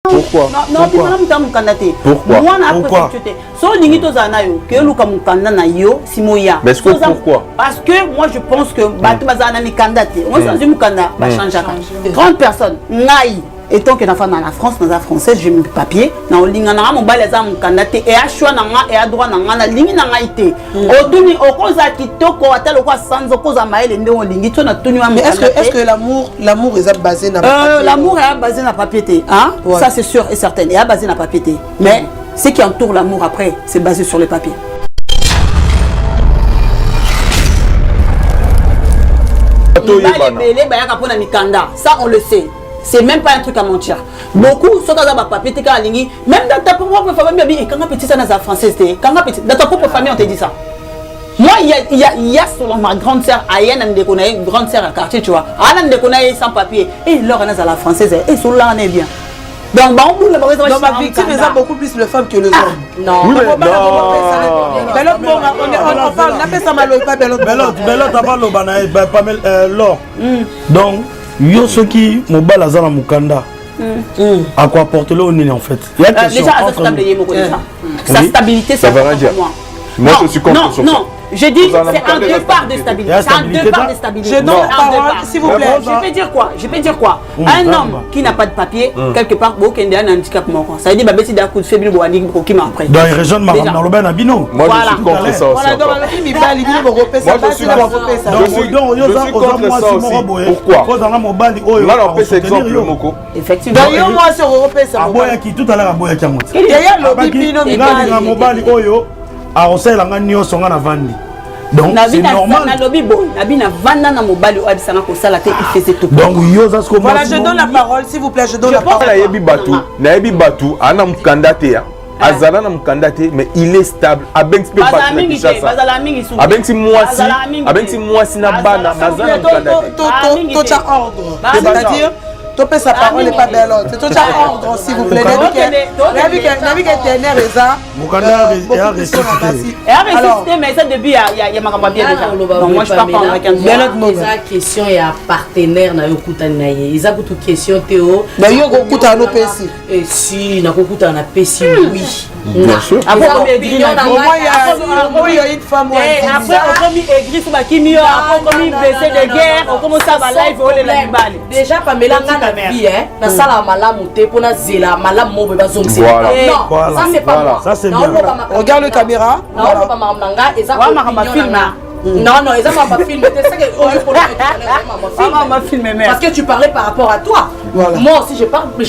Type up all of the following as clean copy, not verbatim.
Pourquoi? Non, puis madame ta mukandate. Pourquoi? Moi na préfecture. So ningi to zana yo, que luka mukanda na yo simoya. Mais pourquoi? Parce que moi je pense que batu bazana ni kandate. On s'en mukanda ba changer 30 personnes. Ngai étant que dans la France, dans la française, j'ai mis papier. Dans le ligne, mon bal les âmes candidaté et à choix et à droit dans la ligne n'a été. Au tourni au cause à qui toko à tel ou quoi sans cause à maïl et néo ligne. Tu n'as tenu à. Mais est-ce que l'amour est basé dans l'amour est basé dans papier hein? Ouais. Ça c'est sûr et certain. Il est basé dans papier mais ce qui entoure l'amour après, c'est basé sur le papier. Ça on le sait. C'est même pas un truc à mentir. Beaucoup sont dans ma papier, même dans ta propre famille, et quand petit ça dans la française, quand petit dans ta propre famille on te dit ça. Moi il y a selon ma grande sœur Ayane une grande sœur à quartier tu vois. Ayane de sans papier et leur dans la française et sur là on est bien. Donc bah on ma victime est beaucoup plus le femme que le homme. Non. Oui, mais on parle on appelle ça malo pas belote t'as pas le banaï Pamela l'or. Donc yo ceux qui mobile azana mukanda à quoi porter le nini en fait il y a question sa stabilité c'est pour moi. Moi je suis contre ça. Non, je dis c'est un deux parts de stabilité. C'est un deux parts de stabilité. Je donne la parole s'il vous plaît. Je peux dire quoi? Un homme qui n'a pas de papier quelque part beaucoup a un handicap moi. Ça veut dire bah si d'un coup de faible boani pour qui après. Dans les régions de Maram dans le ben bino. Moi je suis contre ça aussi. Je suis contre ça aussi. Pourquoi? Dans la mobile là on peut exemple moko. Effectivement. D'ailleurs moi sur européen ça. Aboya qui tout à l'heure aboya qui monte. Il y a le bino na mobile oyo a osela nga nyonso nga na vandi. Donc c'est normal. Na lobby boy, na bina vanda na mobile o abisanga ko sala te il faisait tout. Donc yo ça ce que voilà, je donne la parole s'il vous plaît, je donne la parole. Na yebi batu ana mukandate ya. Azala na mukandate mais il est stable. Abengi pe batu na Kinshasa. Abengi mwasi na bana nazala mukandate. Tout ça ordre. C'est-à-dire topé sa parole n'est pas belle. C'est tout ça ordre s'il vous plaît. Nabi que ténère ça. Mukanda a ressuscité. Mais ça depuis il y a ma bien déjà. Donc moi je parle pas avec un belle mot. Ça question et à partenaire na yokuta na ye. Ils a beaucoup question Théo. Mais yo kokuta no pesi. Et si na kokuta na pesi oui. Bien sûr. Après on il y a une femme après on comme aigri sur bakimi après comme blessé de guerre on commence à va live on les la balle. Déjà Pamela na vie hein na sala malamu te pona zela malamu mo ba zomse. Non, ça c'est pas moi. Ça c'est bien. Regarde la caméra. Non, pas mamanga et ça non, ils ont pas filmé. C'est ça que parce que tu parlais par rapport à toi. Voilà. Moi aussi je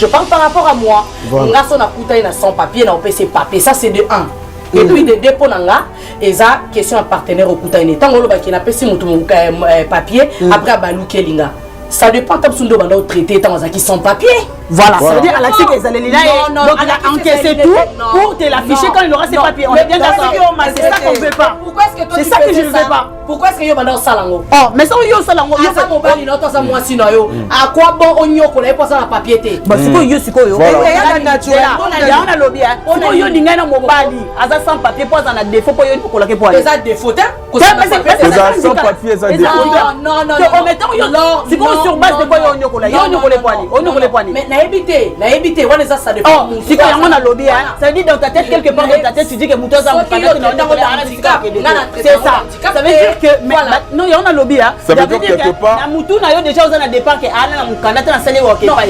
parle par rapport à moi. On a son akuta na sans papier na PC papier. Ça c'est de 1. Et puis de 2 pour nanga et ça question à partenaire au kutaine. Tant on qui na PC mon papier après balu kelinga. Ça dépend de ce que vous traitez qui sont papier. Voilà, ça veut dire à la suite qu'ils allaient là. Donc il a encaissé tout pour te l'afficher quand il aura ses papiers. On est bien d'accord. C'est ça qu'on ne veut pas. Pourquoi est-ce que toi c'est ça que je ne veux pas. Pourquoi est-ce que yo banda salango? Oh, mais ça yo salango. Yo ça mobile non ça moi sino yo. À quoi bon on yo ko la pas ça la papier té. Bah c'est quoi yo c'est quoi yo? Et la naturel. On a lobby hein. On yo dinga na mobile. Aza sans papier pas dans la défaut pour yo ko la ke pour aller. Ça défaut hein? C'est sans papier ça défaut. Non. On mettant yo c'est quoi sur base de quoi yo ko la. Yo ko les poignées. On ko les poignées. Mais na éviter on les a ça défaut. Oh, si quand on a lobby hein. Ça veut dire dans ta tête quelque part dans ta tête tu dis que mouton ça c'est ça. Ça veut dire que non il y a un lobby hein. Ça veut dire quelque part na mutu na yo déjà aux na départ que ana na mukanda na sale wa ke pa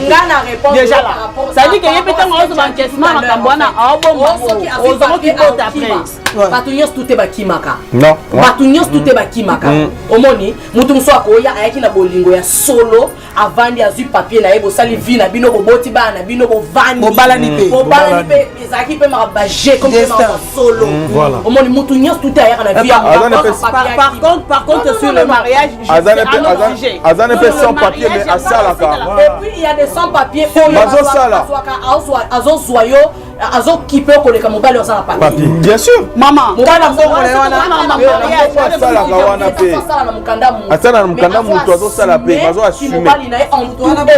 déjà là ça veut dire que y a peut-être un encaissement na kambwana a bon aux gens qui portent après batunyos tout bakimaka non batunyos tout bakimaka omoni mutu mso akoya ayaki na bolingo ya solo avandi azu papier na yebo sali vie na bino boboti bana bino bovandi bobala ni pe ezaki pe mabaje comme solo omoni mutu nyos tout ayaka na vie par contre sur le mariage Azane fait sans papier mais à ça là et puis il y a des sans papier azo soyo azo qui peut coller comme mobile ça papier bien sûr maman mobile ngole wana asala na mukanda mutu azo sala pe bazo assumer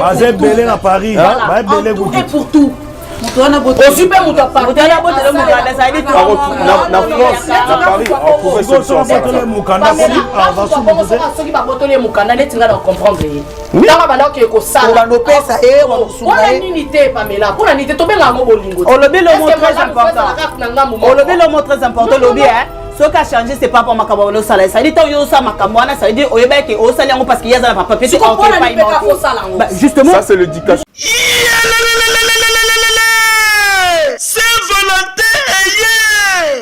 bazé belé na Paris et pour tout Aussi bien mon papa. Vous allez botter le Muganda, ça dit toi. Na France, à Paris, on trouvait solution. Le mot très important, ce qui a changé, c'est pas pour ma camarade salaire. Ça dit, ça ma camarade, ça veut dire, au salaire, parce qu'il y a un papa. Justement, ça c'est le dictation.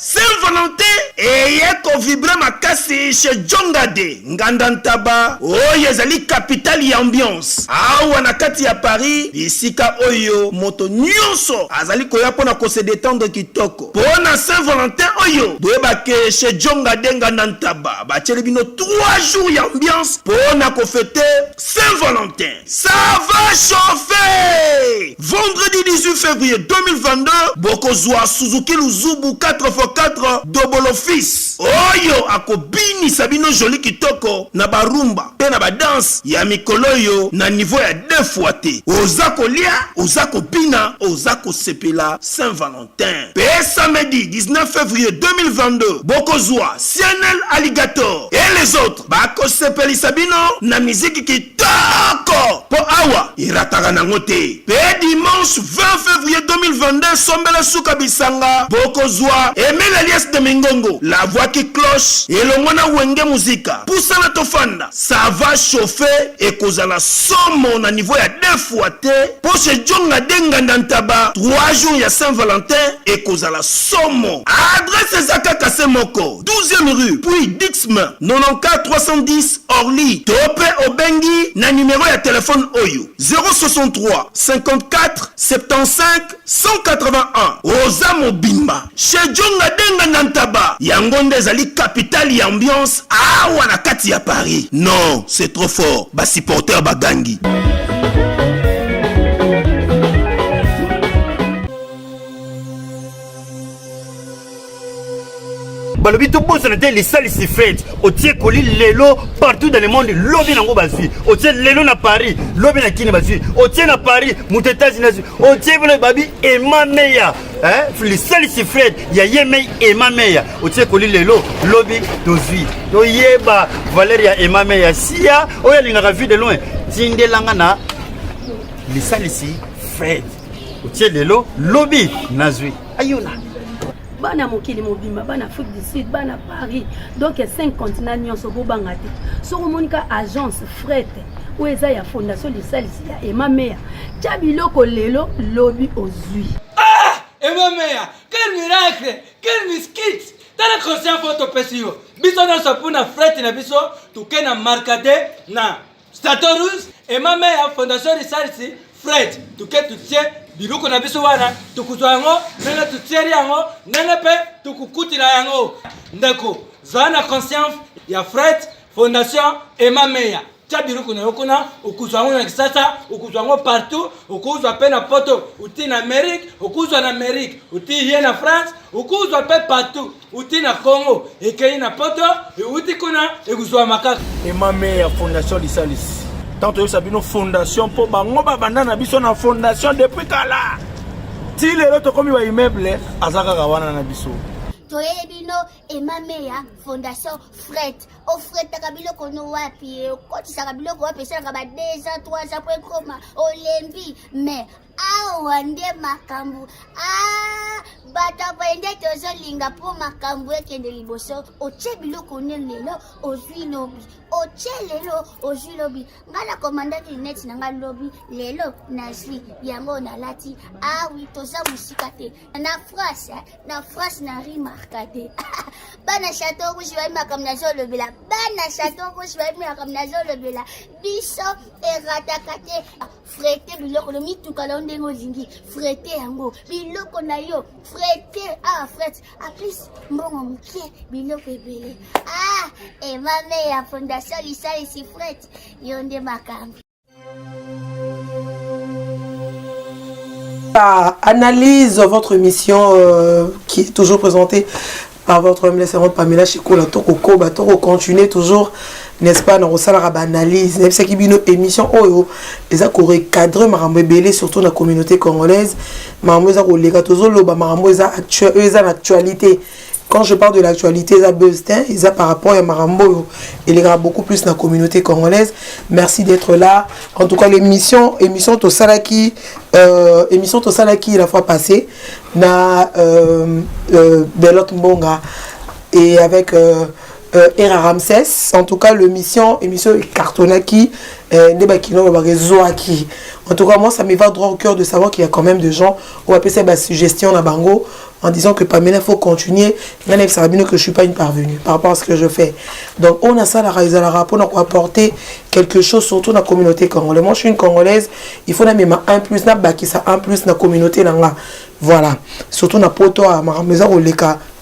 Saint-Valentin eye kovibra makasi chez Djongade Ngandantaba oyo ezali capitale ya ambiance awa na kati ya Paris bisika oyo moto nyonso azali koya pona ko se détendre kitoko pona Saint-Valentin oyo boyebake chez Djongade Ngandantaba batieli bino 3 jours ya ambiance pona ko fêter Saint-Valentin. Ça va chauffer. Vendredi 18 février 2022 bokozwa Suzuki Luzubu 4x4 double office oyo akobini sabino joli kitoko na barumba pe na badanse ya mikolo yo na niveau ya 2 fois te oza kolia oza kopina oza kosepela Saint-Valentin. Pe samedi 19 février 2022 bokozwa Cianel Alligator et les autres bakosepeli sabino na musique kitoko po awa irataka nango te. Pe dimanche 20 février 2022 sombela suka bisanga bokozwa Emile Alias de Mingongo, la voix qui cloche et le mona wenge musica. Poussa la tofanda, ça va chauffer et cause la somme à niveau ya 2 fois te. Pour ce Djonga Denga Nantaba, 3 jours ya Saint-Valentin et cause la somme. Adresse Zaka Kasemoko, 12e rue, puis Dixme, 94 310 Orly. Topé Obengi, na numéro ya téléphone Oyo, 063 54 75 181. Oza Mobimba, chez Djonga Denga Nantaba, yangonde ezali capitale ya ambiance awa na kati ya Paris. Non, c'est trop fort. Ba supporter bagangi. Balobi to bossa na te les salles si fête. Otie koli lelo partout dans le monde lobi nango bazui. Otie lelo na Paris, lobi na kini bazui. Otie na Paris, mutetazi na zui. Otie bolo babi ema meya. Les salles si fête, ya yeme ema meya. Otie koli lelo lobi dozui. To yeba Valeria ema meya sia oya linga vu de loin. Tindelanga na les salles si fête. Otie lelo lobi nazui. Ayuna. Bana mokili mobimba bana Afrique du Sud bana Paris donc 5 continents nyonso bobanga te soko monika agence fret ou eza ya fondation de salisi ya Emma Meya tia biloko lelo lobi ozui Emma Meya quel miracle quel miskit tala conscient photo pesio biso na sapuna fret na biso tuke na markade na Statorus Emma Meya fondation de salisi fret tuke tutie biloko na biso wana tukuzwa yango nanga tutieri yango nanga pe tukukutila yango ndeko zana conscience ya Fred Fondation Emma Meya tia biloko na yokona ukuzwa yango na kisasa ukuzwa yango partout ukuzwa pe na poto uti na Amérique ukuzwa na Amérique uti hier na France ukuzwa pe partout uti na Congo ekei na poto uti kuna ekuzwa makaka Emma Meya Fondation Lisalis. Tant que ça une fondation pour bango babanda na biso na fondation depuis kala. Ti lelo to komi wa immeuble azaka kawana na biso. Toyebino Emma Meya Fondation Fret. O Fret takabilo kono wapi koti sakabilo ko wapi sanga ba 2 ans 3 ans pour koma olembi mais awa nde makambu bata pende tozo linga po makambu ekende liboso oche biloko lelo ozwi lobi oche lelo ozwi lobi ngala commandant net nanga lobi lelo nazwi yango na lati oui toza musika te na France na remarquate bana château rouge wa makam na zolo bela bana château rouge wa makam na zolo bela biso eratakate frete biloko lo mituka lo ndengo zingi frete yango biloko na yo frete frete a plus mbongo mkie biloko ebele Emma Meya Fondation Lisalis frete yonde makambi. Analyse votre émission qui est toujours présentée par votre homme laissant Pamela Chikola Toko Koba Toko continuer toujours n'est-ce pas, dans la analyse, n'est-ce pas, une émission, oh, ils ont recadré Marambo Belé, surtout dans la communauté congolaise. Marambo, ils ont l'actualité. Quand je parle de l'actualité, ils ont besoin, ils ont par rapport à Marambo, il y a beaucoup plus dans la communauté congolaise. Merci d'être là. En tout cas, émission Tosalaki, la fois passée, na Belot Mbonga et avec Era Ramsès. En tout cas, émission Cartonaki, Zoaki. En tout cas, moi, ça me va droit au cœur de savoir qu'il y a quand même des gens qui ont appelé ça suggestion à Bango en disant que Pamela, il faut continuer. Il y en a qui savent bien que je ne suis pas une parvenue par rapport à ce que je fais. Donc, on a ça, la rapport, on a apporter quelque chose, surtout dans la communauté congolaise. Moi, je suis une Congolaise, il faut même un plus, ça un plus dans la communauté. Voilà. Surtout dans Poto,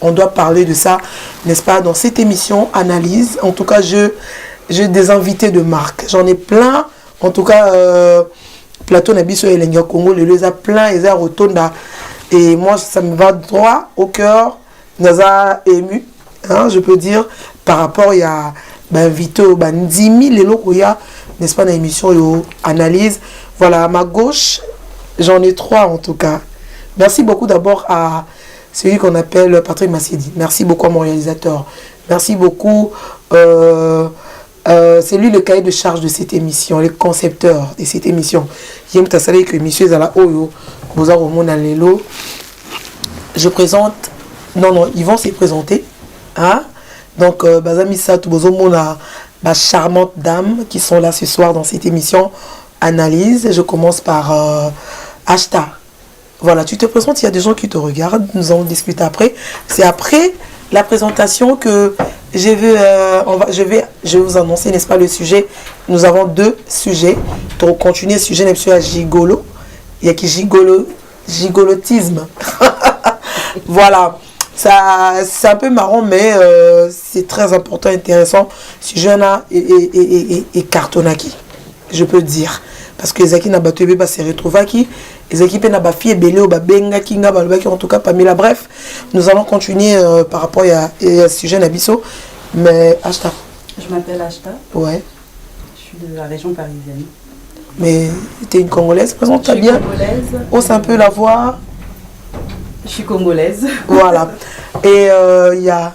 on doit parler de ça, n'est-ce pas, dans cette émission Analyse. En tout cas, j'ai des invités de marque. J'en ai plein. En tout cas, Plateau Nabiso et Lenga Congo, les a plein, ils ont retourné. Et moi, ça me va droit au cœur. Nous a ému, hein, je peux dire, par rapport à invité 10 000 locaux, n'est-ce pas, dans l'émission Analyse. Voilà, à ma gauche, j'en ai 3 en tout cas. Merci beaucoup d'abord à celui qu'on appelle Patrick Massidi. Merci beaucoup à mon réalisateur. Merci beaucoup. C'est lui le cahier de charge de cette émission, le concepteur de cette émission. Je présente, non, ils vont se présenter. Hein? Donc, ma charmante dame qui sont là ce soir dans cette émission Analyse. Je commence par Ashta. Voilà, tu te présentes, il y a des gens qui te regardent, nous allons discuter après. C'est après la présentation que je vais vous annoncer, n'est-ce pas, le sujet. Nous avons 2 sujets. Pour continuer le sujet, n'est-ce pas, gigolo. Il y a qui gigolotisme. Voilà. C'est un peu marrant, mais c'est très important, intéressant. Ce sujet-là est cartonaki, je peux dire. Parce que les équipes n'ont pas se retrouver qui. Les équipes n'ont pas fait belé ou benga kinga balbaki en tout cas parmi la bref. Nous allons continuer par rapport à ce sujet Nabiso. Mais Ashta. Je m'appelle Ashta. Ouais. Je suis de la région parisienne. Mais tu es une Congolaise, présente-toi bien. Je suis congolaise. Ose un peu la voix. Je suis congolaise. Voilà. Et il y a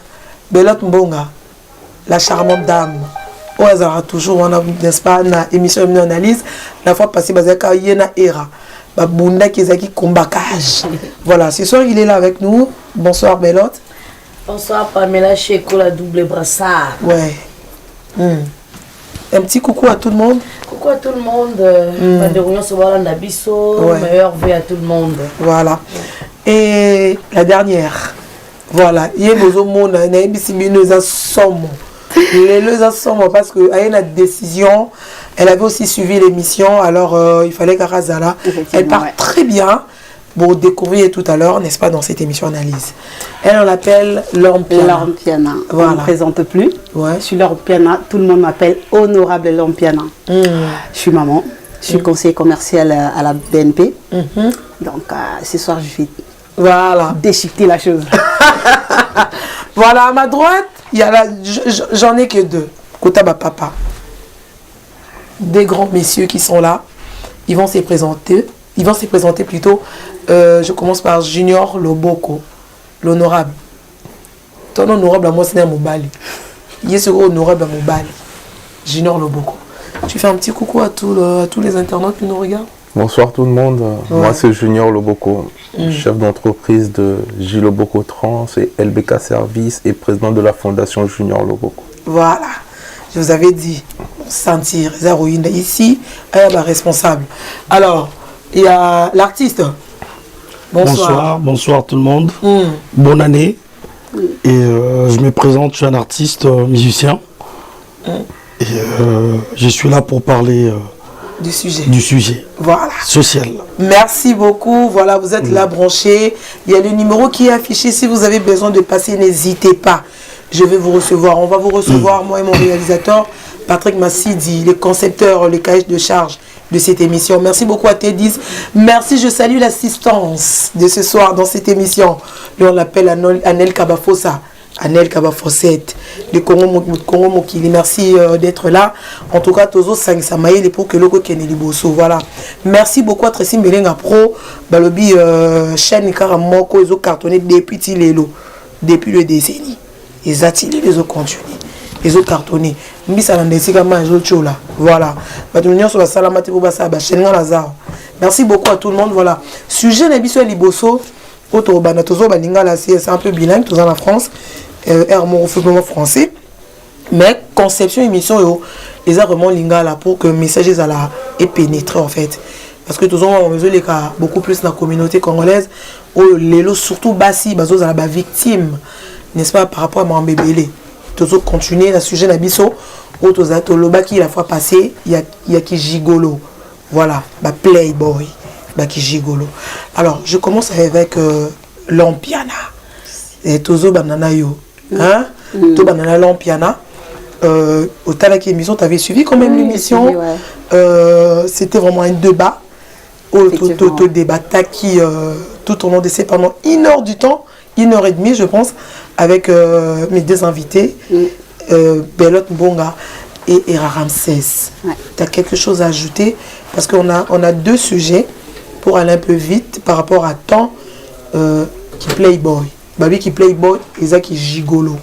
Belot Mbonga, la charmante dame. Oh, elle aura toujours, n'est-ce pas, une émission d'analyse. La fois passée, il y a une era. Babunda Kezaki Kombakage. Voilà, ce soir, il est là avec nous. Bonsoir, Belot. Bonsoir, Pamela Cheko, la double brassard. Ouais. Un petit coucou à tout le monde. Coucou à tout le monde. Meilleur vœu à tout le monde. Voilà. Et la dernière. Voilà. Il y a besoin de monde. Parce qu'elle a une décision, elle avait aussi suivi l'émission, alors il fallait qu'Arazala, elle part très bien, pour découvrir tout à l'heure, n'est-ce pas, dans cette émission Analyse. Elle, on l'appelle Lampiana. Lampiana, voilà. On ne me présente plus, ouais. Je suis Lampiana, tout le monde m'appelle Honorable Lampiana. Je suis maman, je suis conseiller commercial à la BNP, donc ce soir je vais déchiqueter la chose. Voilà, à ma droite, il y a j'en ai que 2. Kotaba Papa. Des grands messieurs qui sont là. Ils vont se présenter. Ils vont se présenter plutôt. Je commence par Junior Loboko, l'honorable. Ton honorable à moi, c'est un Mobali. Il est ce honorable à Mobali. Junior Loboko. Tu fais un petit coucou à tous les internautes qui nous regardent. Bonsoir tout le monde. Ouais. Moi, c'est Junior Loboko, chef d'entreprise de J Loboko Trans et LBK Service et président de la fondation Junior Loboko. Voilà. Je vous avais dit, sentir, héroïne ici, elle est la responsable. Alors, il y a l'artiste. Bonsoir. Bonsoir tout le monde. Bonne année. Et je me présente, je suis un artiste musicien. Et je suis là pour parler du sujet. Voilà. Social. Merci beaucoup. Voilà, vous êtes là branchés. Il y a le numéro qui est affiché. Si vous avez besoin de passer, n'hésitez pas. Je vais vous recevoir. On va vous recevoir, moi et mon réalisateur, Patrick Massidi, le concepteur, le cahier de charge de cette émission. Merci beaucoup à T10. Merci, je salue l'assistance de ce soir dans cette émission. Lui, on l'appelle Anel Kabafosa. Anel Kaba Fossette, le Congo Mokili, merci d'être là. En tout cas, Tozo Sang Samaye, pour que l'Oko Keneli Bosso. Voilà. Merci beaucoup à Tracy Melenga Pro, Balobi, chaîne Karamoko, ils ont cartonné depuis Tilelo, depuis le décennie. Ils attirent les autres continuent. Les autres cartonnés. Voilà. Merci beaucoup à tout le monde. Voilà. Sujet Nabiso Liboso, c'est un peu bilingue, tous en France. Français. Mais conception émission, ils ont vraiment lingala pour que le message est pénétré en fait. Parce que tous on mesure les cas beaucoup plus dans la communauté congolaise où les surtout bassi bazo à la victime, n'est-ce pas, par rapport à mon bébé. Tous continuer le sujet Nabiso où tous qui la fois passée il y a qui gigolo. Voilà, playboy, qui gigolo. Alors je commence avec l'Ampiana. Et Tozo banana yo. Hein? To banana l'Ampiana. Au Talaki émission, tu avais suivi quand même l'émission. C'était vraiment un débat. Au débat qui tout au long de ces pendant 1 heure du temps, 1h30 je pense, avec mes deux invités, Belote Mbonga et Era Ramsès. Tu as quelque chose à ajouter? Parce qu'on a 2 sujets pour aller un peu vite par rapport à temps qui playboy. Babi qui playboy, et qui gigolo.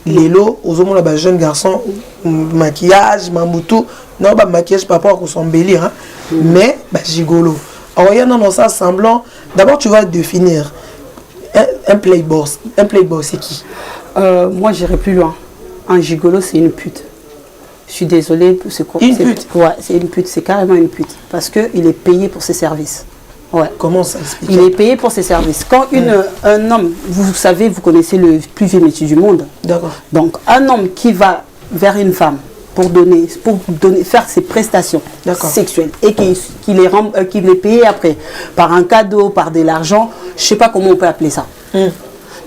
Lélo, aux hommes là, jeune garçon, maquillage, mamoutou, non, maquillage par rapport à son embellir, hein, mais gigolo. Alors, il y a dans ça semblant. D'abord, tu vas définir un playboy. Un playboy, c'est qui? Moi, j'irai plus loin. Un gigolo, c'est une pute. Je suis désolée pour ce coup. Une pute? Ouais, c'est une pute, c'est carrément une pute. Parce qu'il est payé pour ses services. Ouais. Comment ça explique? Il est payé pour ses services. Quand un homme, vous savez, vous connaissez le plus vieux métier du monde. D'accord. Donc, un homme qui va vers une femme pour faire ses prestations sexuelles et qu'il est payé après par un cadeau, par de l'argent, je ne sais pas comment on peut appeler ça.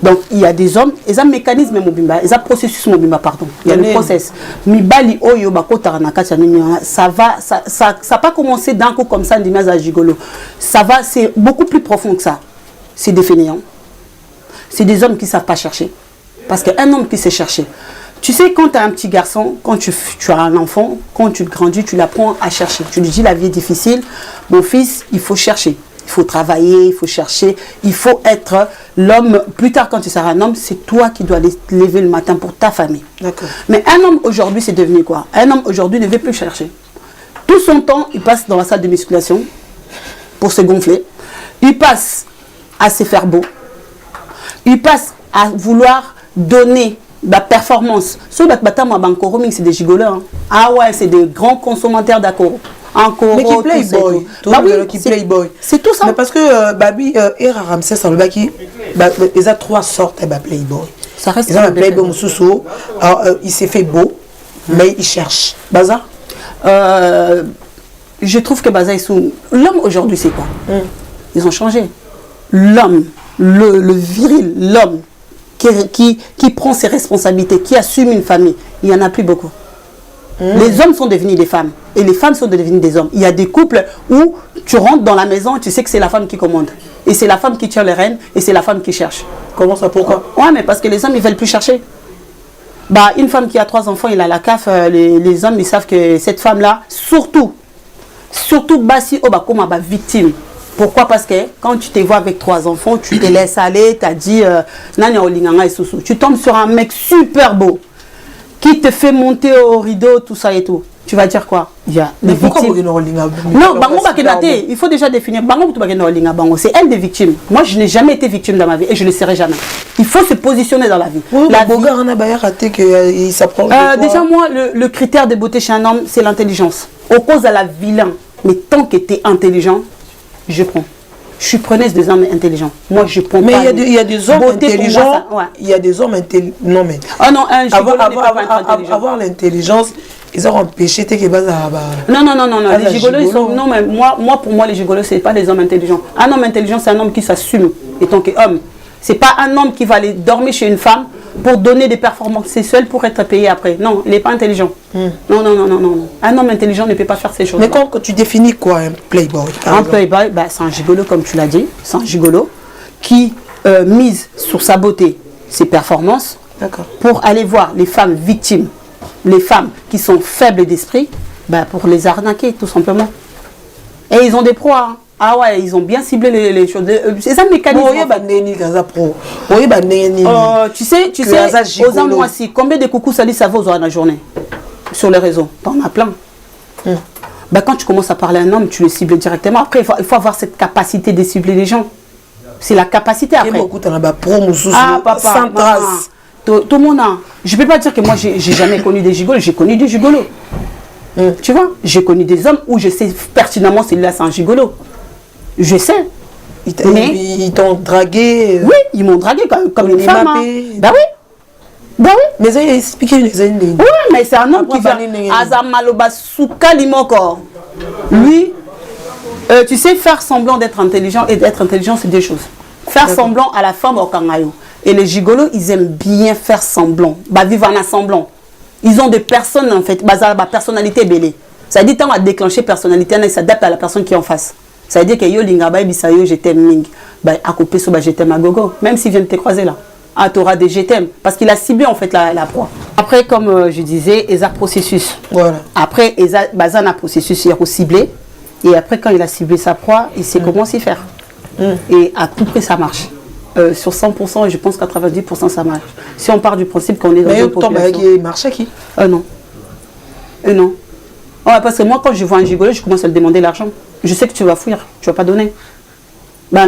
Donc, il y a des hommes, ils ont un mécanisme, ils ont un processus, pardon. Il y a le process. Ça n'a pas commencé d'un coup comme ça, gigolo. Ça va, c'est beaucoup plus profond que ça. C'est des fainéants. C'est des hommes qui ne savent pas chercher. Parce qu'un homme qui sait chercher, tu sais, quand tu as un petit garçon, quand tu as un enfant, quand tu grandis, tu l'apprends à chercher. Tu lui dis, la vie est difficile, mon fils, il faut chercher. Il faut travailler, il faut chercher, il faut être l'homme. Plus tard, quand tu seras un homme, c'est toi qui dois lever le matin pour ta famille. D'accord. Mais un homme aujourd'hui, c'est devenu quoi? Un homme aujourd'hui ne veut plus chercher. Tout son temps, il passe dans la salle de musculation pour se gonfler. Il passe à se faire beau. Il passe à vouloir donner la performance. Ceux qui c'est des gigolos. Hein. Ah ouais, c'est des grands consommateurs d'accord. Mais qui playboy, qui playboy. C'est tout ça. Mais parce que Babi et Ramsès qui ils ont 3 sortes de playboy. Ça reste. Ils ont un playboy Moussoussou. Il s'est fait beau, mais il cherche. Baza. Je trouve que Baza l'homme aujourd'hui c'est quoi? Ils ont changé. L'homme, le viril, l'homme qui prend ses responsabilités, qui assume une famille, il n'y en a plus beaucoup. Les hommes sont devenus des femmes et les femmes sont devenues des hommes. Il y a des couples où tu rentres dans la maison et tu sais que c'est la femme qui commande. Et c'est la femme qui tient les rênes et c'est la femme qui cherche. Comment ça, pourquoi? Ouais, mais parce que les hommes, ils ne veulent plus chercher. Une femme qui a 3 enfants, il a la CAF, les hommes, ils savent que cette femme-là, surtout, Bassi Obakoma, victime. Pourquoi? Parce que quand tu te vois avec 3 enfants, tu te laisses aller, tu as dit, tu tombes sur un mec super beau qui te fait monter au rideau, tout ça et tout. Tu vas dire quoi? Mais pourquoi vous non, il faut déjà définir. C'est elle des victimes. Moi, je n'ai jamais été victime dans ma vie et je ne le serai jamais. Il faut se positionner dans la vie. Déjà, moi, le critère de beauté chez un homme, c'est l'intelligence. Oppose à la vilain. Mais tant que tu es intelligent, je prends. Je suis preneuse des hommes intelligents. Moi, je prends pas. Mais il y a des hommes intelligents. Il y a des hommes intelligents. Non, mais. Ah non, un gigolo n'est pas intelligent. Avoir l'intelligence, ils ont empêché tes kebabs à. Non. Les gigolos, ils sont. Non, mais pour moi, les gigolos, ce n'est pas des hommes intelligents. Un homme intelligent, c'est un homme qui s'assume étant qu'homme. Ce n'est pas un homme qui va aller dormir chez une femme pour donner des performances sexuelles pour être payé après. Non, il n'est pas intelligent. Non. Un homme intelligent ne peut pas faire ces choses. Mais quand tu définis quoi un playboy? Un playboy, c'est un gigolo comme tu l'as dit. C'est un gigolo qui mise sur sa beauté, ses performances, pour aller voir les femmes victimes, les femmes qui sont faibles d'esprit, bah pour les arnaquer tout simplement. Et ils ont des proies. Hein. Ah ouais, ils ont bien ciblé les choses. C'est un mécanisme. Tu sais, aux Amoissi, combien de coucous salis ça vaut dans la journée sur les réseaux? T'en as plein. Bah, quand tu commences à parler à un homme, tu le cibles directement. Après, il faut avoir cette capacité de cibler les gens. C'est la capacité après. Papa, sans trace. Tout le monde a. Je ne peux pas dire que moi, j'ai jamais connu des gigolos. J'ai connu des gigolos. Tu vois, j'ai connu des hommes où je sais pertinemment celui-là, c'est un gigolo. Je sais. Ils t'ont dragué. Oui, ils m'ont dragué comme une femme. Hein. Bah oui. Bah oui. Mais ça, il a expliqué une zone. Oui, mais c'est un homme qui vient. Azamaloba Soukalimoko. Lui, tu sais, faire semblant d'être intelligent et d'être intelligent, c'est deux choses. Faire semblant à la femme au Kangayo. Et les gigolos, ils aiment bien faire semblant. Bah, vivre en assemblant. Ils ont des personnes, en fait, bah, personnalité belle. Ça veut dire que tu as déclenché personnalité, ils s'adaptent à la personne qui est en face. Ça veut dire que yo lingaba bisayo je t'aime ming. Bah à couper so bah je t'aime à gogo. Même s'il vient de te croiser là. Ah tu auras des je t'aime. Parce qu'il a ciblé en fait la proie. Après comme je disais, il y a processus. Voilà. Après il y a un processus, il a ciblé. Et après quand il a ciblé sa proie, il sait comment s'y faire. Et à tout près ça marche. Sur 100%, je pense qu'à 90% ça marche. Si on part du principe qu'on est dans une population... Mais il marche qui? Non. Non. Ouais, parce que moi, quand je vois un gigolo, je commence à lui demander l'argent. Je sais que tu vas fuir, tu ne vas pas donner. Mais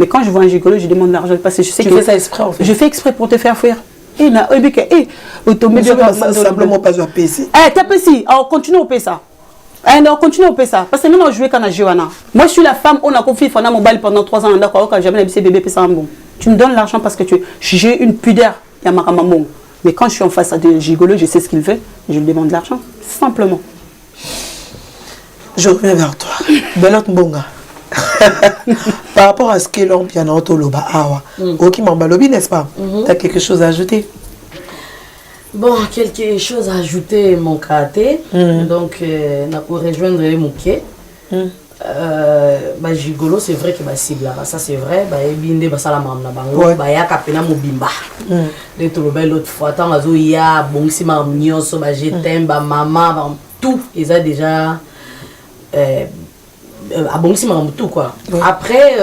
quand je vois un gigolo, je demande l'argent. Parce que je sais tu fais ça exprès en fait. Je fais exprès pour te faire fuir. Simplement pas à PC. T'as PC, alors continue au PSA. On continue au PSA. Parce que nous, on joue quand on a Johanna. Moi, je suis la femme, on a confié pendant mobile pendant 3 ans. On a jamais laissé bébé PSA en bon. Tu me donnes l'argent parce que j'ai une pudeur. Il y a ma maman. Mais quand je suis en face à des gigolos, je sais ce qu'il fait, je lui demande de l'argent, simplement. Je reviens vers toi. Belot Mbonga. Par rapport à ce que l'on piano Toloba Awa, ok Mambalobi, n'est-ce pas? Tu as quelque chose à ajouter? Bon, quelque chose à ajouter, mon karaté. Donc, on a pour rejoindre les mouquets. Bah gigolo c'est vrai que bah cible là ça c'est vrai bah binde bah sala mamna bango bah ya kapena mobimba de tout le l'autre fois tant azo ya bon si ma nyonso bah je t'aime bah maman bah tout ils a déjà ah bon si ma tout quoi après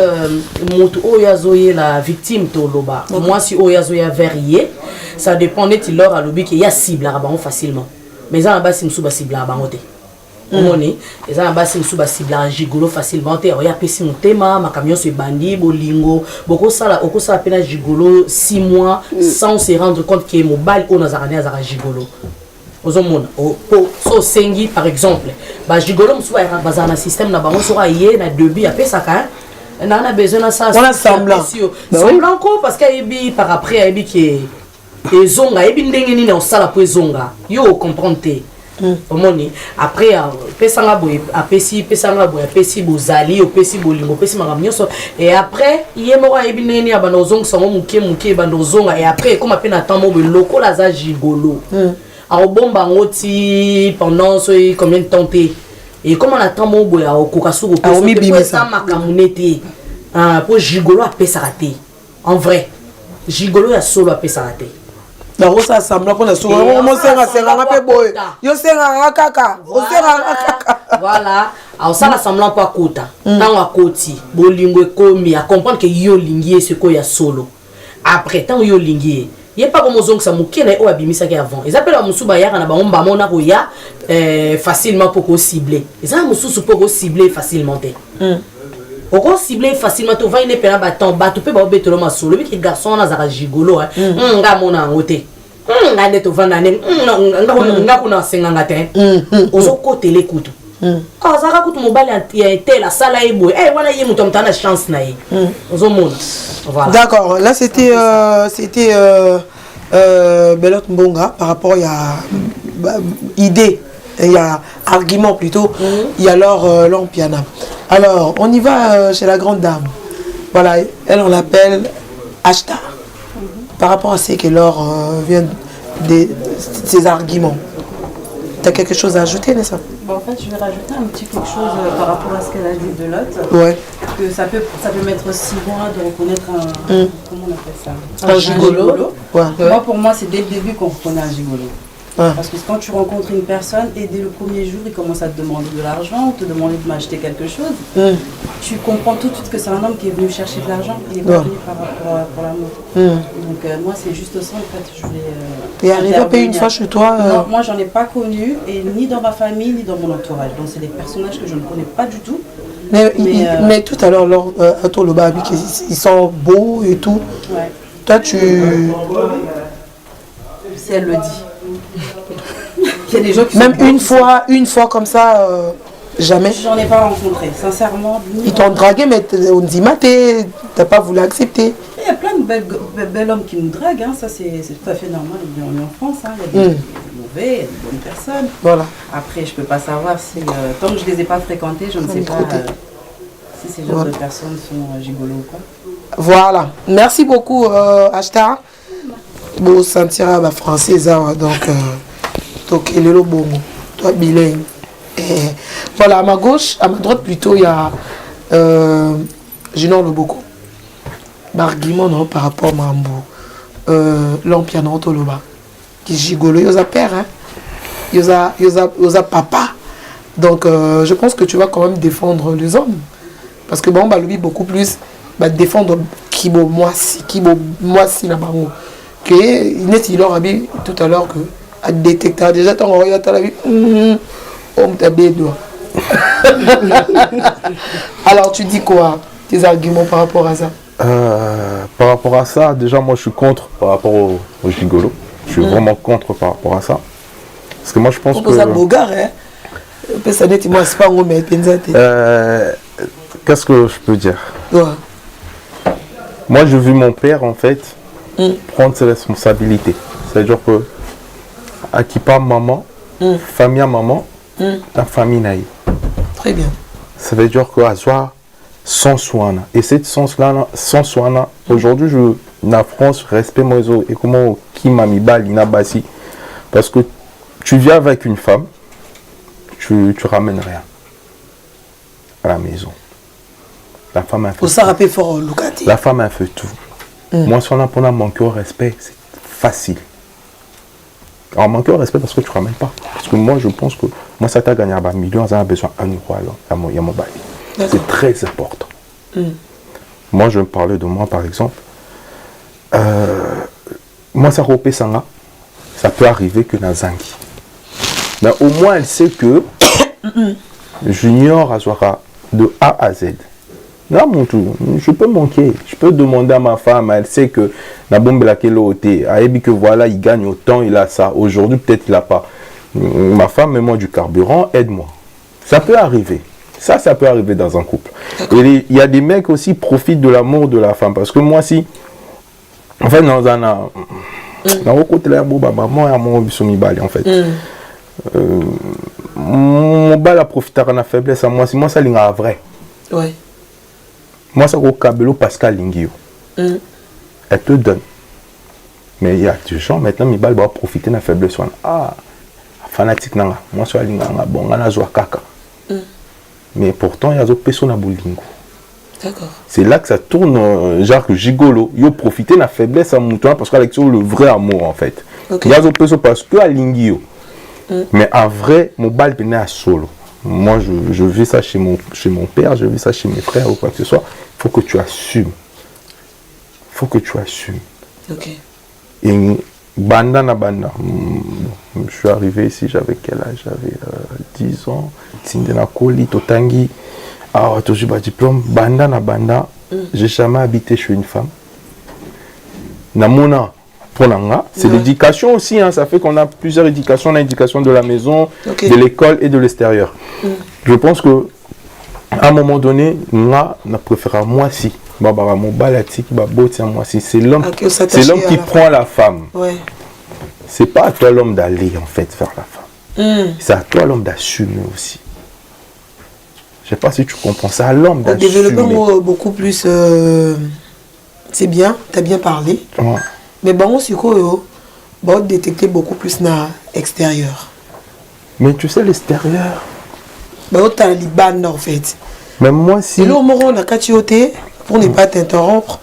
moto oyazoye la victime toloba moi si oyazoya verrier ça dépendait de leur à l'obi qu'il y a cible là bango facilement mais ça là-bas c'est une sous cible là bango et ça va passer sous cible en gigolo facilement il y a pesi mon thème ma camion se bandi bolingo beaucoup ça à peine gigolo 6 mois sans se rendre compte que mon bal on a un gigolo aux hommes so sengi par exemple bah gigolo on soit un système là bas on sera hier na début après ça quand on a besoin de ça on a semblant semblant parce qu'il par après il qui et zonga et bindenge ni na sala pour zonga yo comprendre après pesanga boy apesi bozali opesi bolingo opesi makamnyoso et après yemora ebineni abana ozong sango muke bando zonga et après comme appelle na temps mo loko la za gigolo a bomba ngoti pendant combien de temps et comme on attend mo boy a okokasuko pesa makamunete pour gigolo apesa raté en vrai gigolo ya solo apesa raté la rosa assemble pour la soirée on senga pe boy yo senga kaka o senga kaka voilà alors ça l'assemblage pour kota tant à koti bolingo komi à comprendre que yo lingier ce ko ya solo après tant yo lingier il y a pas comme ozong ça mukena o abimisa ki avant ils appellent musuba ya na ba omba mona ko ya facilement pour cibler ils a mususu pour cibler facilement on peut cibler facilement tu vas une pena bâton tu peux pas obéir ma solo mais que garçon na za gigolo nga mona ngote nga de to vanda ne nga kuna senga ngate ozo côté l'écoute quand ça raconte mon bal était la salle et boy eh voilà y muto mtana chance na yi ozo mona voilà d'accord là c'était Belot Mbonga par rapport il y a idée il y a argument plutôt il y a alors l'Ampiana. Alors on y va chez la grande dame, voilà, elle on l'appelle Ashta par rapport à ce que Laure vient de ses arguments. Tu as quelque chose à ajouter, n'est-ce pas? Bon, en fait je vais rajouter un petit quelque chose par rapport à ce qu'elle a dit de l'autre. Ouais. que ça peut mettre 6 mois de reconnaître un... Comment on appelle ça? Un gigolo. Ouais. Moi, pour moi, c'est dès le début qu'on reconnaît un gigolo. Parce que quand tu rencontres une personne et dès le premier jour, il commence à te demander de l'argent, te demander de m'acheter quelque chose, tu comprends tout de suite que c'est un homme qui est venu chercher de l'argent, il n'est pas venu pour l'amour. Donc moi, c'est juste ça en fait. Je voulais. Et arrivé à payer une fois chez toi Non, moi, j'en ai pas connu, et ni dans ma famille, ni dans mon entourage. Donc c'est des personnages que je ne connais pas du tout. Mais tout à l'heure, à toi, le babi, ils sont beaux et tout. Ouais. Toi, tu. Si elle le dit. Il y a des gens qui même une fois comme ça, jamais. J'en ai pas rencontré, sincèrement. Ils t'ont dragué, mais on dit, t'as pas voulu accepter. Il y a plein de bels hommes qui nous draguent, hein. Ça c'est tout à fait normal. On est en France, hein. Il y a des mauvais, il y a des bonnes personnes. Voilà. Après, je peux pas savoir si, tant que je les ai pas fréquentés, je ne sais pas si ces genres de personnes sont gigolos ou pas. Voilà. Merci beaucoup, Ashta. Bon, sentira la française, donc il est le bon, toi bilingue. Voilà, à ma gauche, à ma droite plutôt, il y a Junior Loboko. Barguiment non par rapport à Mambo. L'Ampiano Toloba. Qui gigolo, il y a père, hein. Il y a papa. Donc je pense que tu vas quand même défendre les hommes. Parce que bon, bah lui beaucoup plus défendre Kibo moi si la bango. Que il leur a dit tout à l'heure que à détecter déjà ton regarde à la vie on t'a bien doigt. Alors tu dis quoi tes arguments par rapport à ça? Par rapport à ça, déjà moi je suis contre par rapport au gigolo. Je suis vraiment contre par rapport à ça. Parce que moi je pense que ça bogar hein. Qu'est-ce que je peux dire? Moi j'ai vu mon père en fait prendre ses responsabilités. C'est-à-dire que à qui part maman, famille à maman, la famille naïe. Très bien. Ça veut dire que à soi sans soin. Et cette sens-là, sans soin, aujourd'hui je na France respect moi et comment qui m'a mis balina basi. Parce que tu viens avec une femme, tu ramènes rien à la maison. La femme a fait tout. La femme a fait tout. Moi, si on a pour manquer au respect, c'est facile. Alors, manquer au respect parce que tu ne ramènes pas. Parce que moi, je pense que moi, ça t'a gagné à 1 million, ça a besoin d'un euro. Alors, il y a mon bail. C'est très important. Moi, je vais me parler de moi, par exemple. Moi, ça repère ça, ça peut arriver que Nazangi. Mais au moins, elle sait que Junior Azwara de A à Z. Là, mon tour, je peux manquer. Je peux demander à ma femme, elle sait que la bombe la l'OT, elle que voilà, il gagne autant, il a ça. Aujourd'hui, peut-être il n'a pas. Ma femme, mets-moi du carburant, aide-moi. Ça peut arriver. Ça peut arriver dans un couple. Et il y a des mecs aussi qui profitent de l'amour de la femme. Parce que moi, si. En fait, dans un. Dans le côté de la maman, en fait. Mon bal a profité de la faiblesse à moi. Si moi, ça l'est vrai. Ouais. Moi, ça au Kabelo Pascal Lingio. Elle te donne. Mais il y a des gens maintenant, mes balles vont profiter de la faiblesse. Ah, fanatique, moi, je suis bon, on a kaka. Mais pourtant, il y a d'autres personnes à Boulingo. D'accord. C'est là que ça tourne, genre gigolo. Ils ont profité de la faiblesse à mon temps parce qu'avec ça, le vrai amour, en fait. Il y a d'autres personnes parce que à Lingio. Mais en vrai, mon bal venait à solo. Moi, je vis ça chez mon père, je vis ça chez mes frères ou quoi que ce soit. Il faut que tu assumes. Il faut que tu assumes. Ok. Et banda na banda. Je suis arrivé ici, j'avais quel âge? J'avais 10 ans. Tindena Koli, Totangi. Ah, j'ai pas diplôme. Banda na banda. J'ai jamais habité chez une femme. Namona. C'est l'éducation aussi, hein. Ça fait qu'on a plusieurs éducations. On a l'éducation de la maison, de l'école et de l'extérieur. Je pense que à un moment donné, on préfère moi si. C'est l'homme qui prend la femme. Ouais. C'est pas à toi l'homme d'aller en fait vers la femme. C'est à toi l'homme d'assumer aussi. Je sais pas si tu comprends. C'est à l'homme d'assumer. Développer beaucoup plus. C'est bien, tu as bien parlé. Ouais. Mais bon, aussi, on détecter beaucoup plus dans l'extérieur. Mais tu sais, l'extérieur. Tu as les bandes en fait. Même moi, si... Et là, au moment où on a catioté, pour ne pas t'interrompre,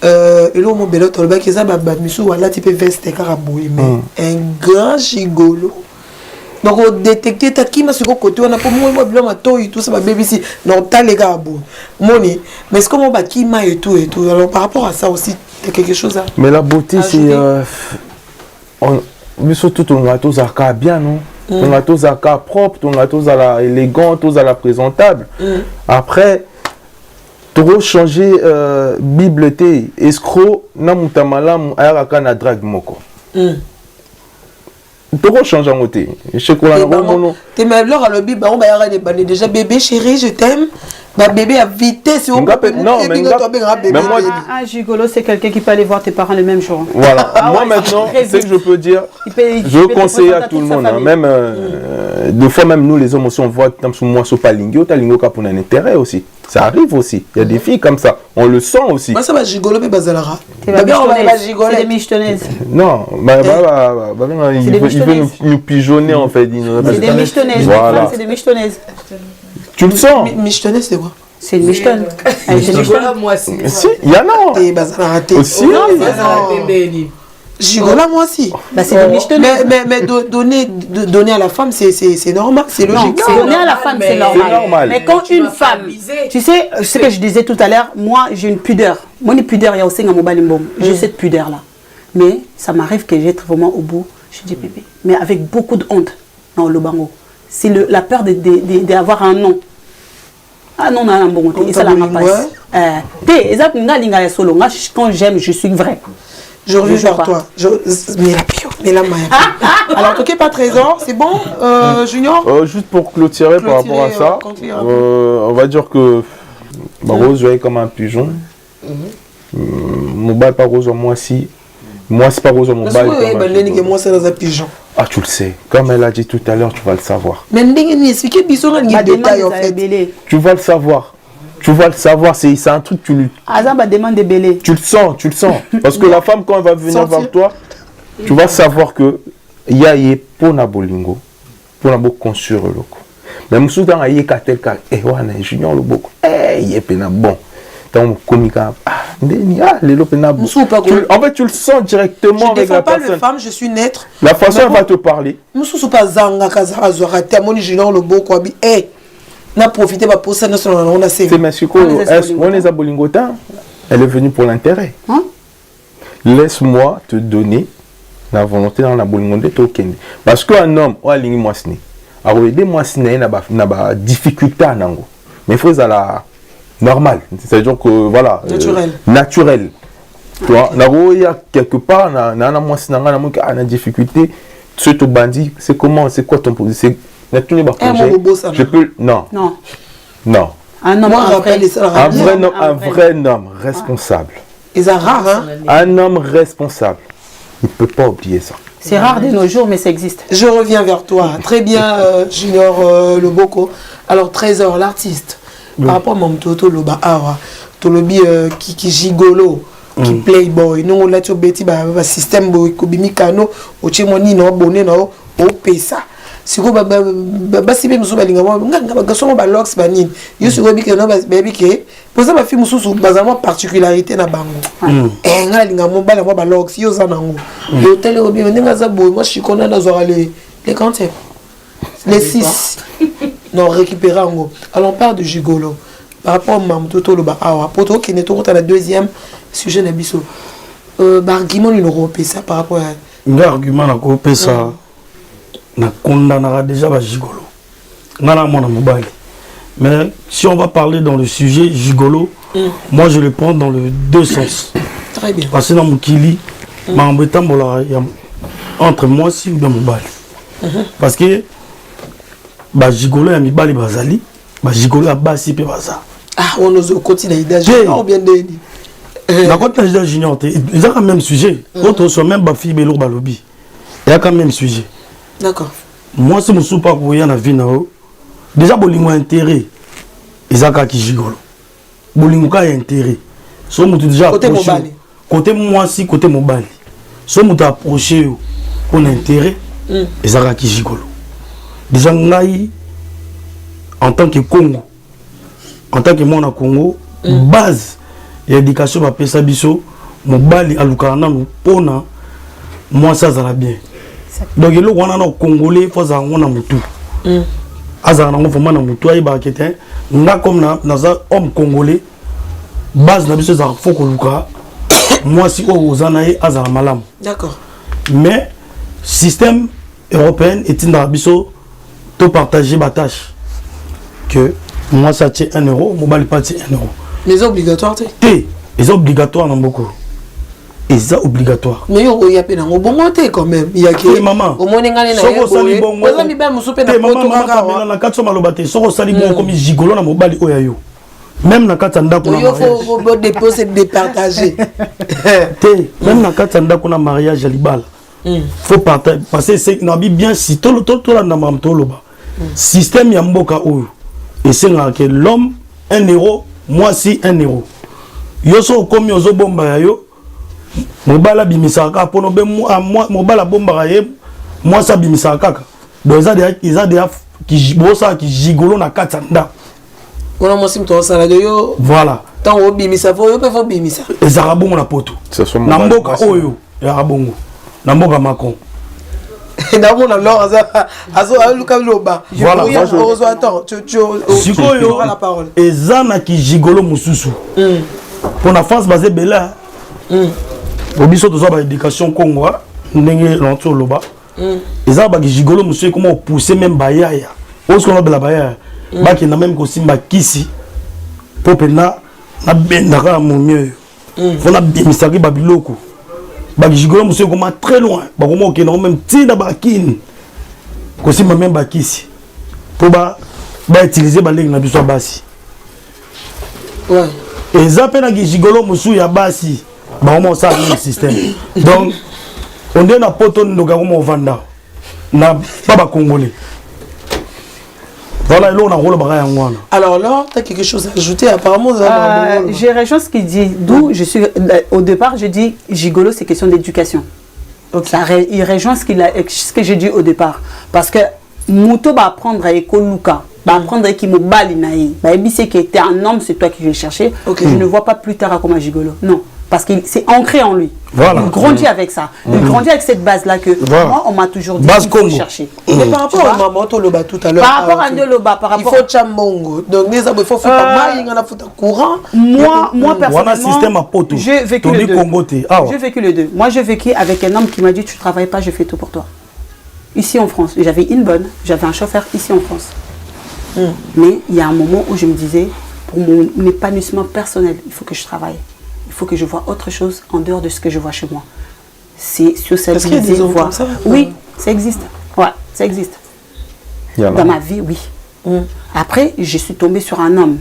et là, au moment où on a dit, voilà, tu peux vester caraboué, mais un grand gigolo. Donc, on détecte qui m'a sur le côté, on a pour moi, tout ça, ma bébé ici, non, t'as les gars, Moni, mais est-ce qu'on va qui m'a et tout. Alors, par rapport à ça aussi, il y a quelque chose à. Mais la beauté, c'est. Mais surtout, on a tous à bien, non? On a tous à propre, on a tous à élégant, tous à la présentable. Après, tu vas changer Bible, escroc, na mutamala, ayaka na drague moko. Tu vas changer en côté. Je sais quoi, tu m'as alors à l'objet, on va y avoir des déjà bébé chéri, je t'aime. Ma bébé à vitesse, non, mais moi, un gigolo, c'est quelqu'un qui peut aller voir tes parents le même jour. Voilà. Moi maintenant, c'est que je peux dire, je conseille à tout le monde, même des fois même nous les hommes aussi on voit comme sur moi sur Palingo, Talingo qui a pour un intérêt aussi. Ça arrive aussi. Il y a des filles comme ça. On le sent aussi. Moi ça va gigolo mais bazalara. C'est des michetonnaises. Non, il veut nous pigeonner en fait. C'est des michetonnaises. Voilà. C'est des michetonnaises. Tu le sens? Michetonnaise c'est quoi? C'est une michetonne. Gigola moi aussi. Si, il y en a. Et bazalara aussi. Gigola moi aussi. C'est des michetonnaises. Mais donner à la femme c'est normal, c'est logique. Donner à la femme c'est normal. Mais quand une femme, tu sais ce que je disais tout à l'heure, moi j'ai une pudeur. Moi une pudeur, il y a aussi un mobile bomb. J'ai cette pudeur là. Mais ça m'arrive que j'être vraiment au bout. Je dis bébé, mais avec beaucoup de honte dans le bango. C'est la peur d'avoir un nom. Ah non, non, bon, côté. Et ça la passe. Quand j'aime, je suis vrai. Je reviens vers toi. Mais la maille. Alors, ok, pas trésor, c'est bon, Junior? Juste pour clôturer par rapport à ça, on va dire que Rose jouait comme un pigeon. Mon bal pas Rose, moi si. Moi, c'est pas Rose, mon bal. Moi, c'est dans un pigeon. Ah, tu le sais. Comme elle a dit tout à l'heure, tu vas le savoir. Mais expliquez pigeon, il y a des détails en fait. Tu vas le savoir. Tu vas le savoir, c'est un truc que tu lui... Tu le sens, tu le sens. Parce que la femme, quand elle va venir vers toi, tu vas savoir que il y a pour na bolingo, pour na beaucoup construire le loco. Mais monsieur dans aïe katel ka, wana junior le beaucoup, il est pena bon. Dans comica, les lopena bon. En fait, tu le sens directement avec la personne. Je ne défends pas le femme, je suis neutre. La façon elle va te parler. Monsieur sou pas zanga kaza azora, tamoni junior le beaucoup abi, n'a profité pas pour ça, on a c'est Mexico, on est à Bolingota, elle est venue pour l'intérêt. Laisse-moi te donner la volonté dans la Bolingonde token. Parce qu'un homme, ou aligné moi sné, a aider moi sné n'a pas difficulté à nango. Mais il faut la normal, c'est-à-dire que voilà, naturel. Tu vois, il y a quelque part, na moi sné n'a difficulté. Ce to bandit, c'est comment, c'est quoi ton position? Je peux non. Un homme un vrai homme responsable. C'est rare, hein? Un homme responsable. Il ne peut pas oublier ça. C'est rare de nos jours, mais ça existe. Je reviens vers toi. Très bien, Junior Loboko. Alors, Trésor, l'artiste. Par rapport à mon Toto Loba Awa, Tolobi qui gigolo, qui playboy. Nous, on a tout bêti, système, Kobimi Kano, Ochemoni, no, Bonnet, no, Opesa. Si vous avez si bien vous avez nga lox banine yo si vous que no baby que pour ça ma fille mususu bazama particularité na bango nga linga mo bala mo ba lox yo za nango l'hôtel obi ndinga za boy moi je suis connais na zora les quantième les 6 non récupérer ngo. Alors on parle de gigolo par rapport à mam toto lo ba awa poto qui n'est tout à la deuxième sujet na biso argument ni européen ça par rapport à argument na ko pesa na condamnera déjà ba gigolo. Nana mona mobile. Mais si on va parler dans le sujet gigolo, moi je le prends dans le deux sens. Très bien. Parce que dans mon kili, ma embêtant entre moi si ou dans mobile. Parce que ba gigolo ya mibali bazali, ba gigolo ya basi pe baza. Ah, on ose continuer d'agir ou bien de na côté d'âge junior, ils ont quand même sujet. Autre soit même ba fille belo balobi. Il y a quand même sujet. D'accord. Moi, si je ne suis pas pour y en avoir, déjà, bolingo intérêt. Ils ont qui gigolo. Bolingo a intérêt. Si vous déjà approché. Côté moi, si côté mobile. Si vous approché pour intérêt, ils ont qui gigolo. Déjà, en tant que Congo, en tant que mon Congo, base et éducation va pesa biso, mon bali à l'Ukraine, pona, moi ça va bien. Donc il y a un Congolais, il faut que on a mutu. Azana on vraiment na mutu ay ba kete, nga comme na homme congolais, base na biso za faut que luka, moi si aux anaï azana malam. D'accord. Mais système européen est une biso to partager ma tâche. Que moi ça tient 1 euro, mon bali pas tient 1 euro. Mais c'est obligatoire, tu sais. C'est obligatoire dans beaucoup. Et c'est obligatoire. Mais il y a pas au bon moment quand même. Il y a qui maman. Au moins il y a soko sali bongo. Maman na katso malobate. Soko sali bongo comme gigolo na mobali oyayo. Même na katanda kuna mariage. Il faut déposer départager. Même na katanda kuna mariage libala. Faut partager parce que c'est na bien si tout la na mam to loba. Système ya mboka oyo. Et c'est que l'homme 1 euro, moi si 1 euro. Yo so comme yo zo bomba yo. Mobala bimisaka pono be mobala bomba ye moi ça bimisaka. Donc ils a des qui bossa qui gigolo na katanda. On moi sim to sala de yo. Voilà. Tant au bimisa faut yo pe faut bimisa. Les arabons na poto. Na mboka oyo ya arabongo. Na mboka makon. Na mon alors azo luka loba. Voilà, moi je attends tu auras la parole. Ezana qui gigolo mususu. Pour la France basée bela. Au biso to ba éducation Congo ndenge l'entour loba. Ezana ba gigolo mususu comment pousser même bayaya. Où est-ce qu'on a de la bayaya? Ba qui na même ko simba kisi. Popena na bendaka mon mieux. Voilà bimisaki babiloko. Bagigolo monsieur comment très loin ba comment que non même tina bakine ko simba même bakisi. Pour ba utiliser ba leng na biso basi. Ouais. Et ça peine à gigolo monsieur ya basi. Ba comment ça le système. Donc on est na poto ndoka comment vanda. Na pas congolais. Voilà, là on a rôle bagay ngwana. Alors là, tu as quelque chose à ajouter apparemment j'ai rejoint ce qu'il dit. D'où je suis au départ, je dis gigolo c'est question d'éducation. Donc il rejoint ce que j'ai dit au départ parce que Mouto va apprendre à Ekoluka, va apprendre à Kimobali naï. Bah c'est que tu es un homme, c'est toi qui vais chercher. Je ne vois pas plus tard comme un gigolo. Non. Parce que c'est ancré en lui. Voilà. Il grandit avec ça. Il grandit avec cette base-là que moi, on m'a toujours dit qu'il faut chercher. Mais par rapport à Maman Toloba tout à l'heure. Par rapport à Ndoloba, par rapport... Il faut Chambongo. Donc, il faut faire il y en a courant. Moi, personnellement, j'ai vécu les deux. J'ai vécu les deux. Moi, j'ai vécu avec un homme qui m'a dit, tu ne travailles pas, je fais tout pour toi. Ici en France. J'avais une bonne, j'avais un chauffeur ici en France. Mais il y a un moment où je me disais, pour mon épanouissement personnel, il faut que je travaille. Il faut que je vois autre chose en dehors de ce que je vois chez moi. C'est sur cette Est-ce qu'il y a des hommes comme ça? Oui, ça existe. Ouais, ça existe. Dans ma vie, oui. Après, je suis tombée sur un homme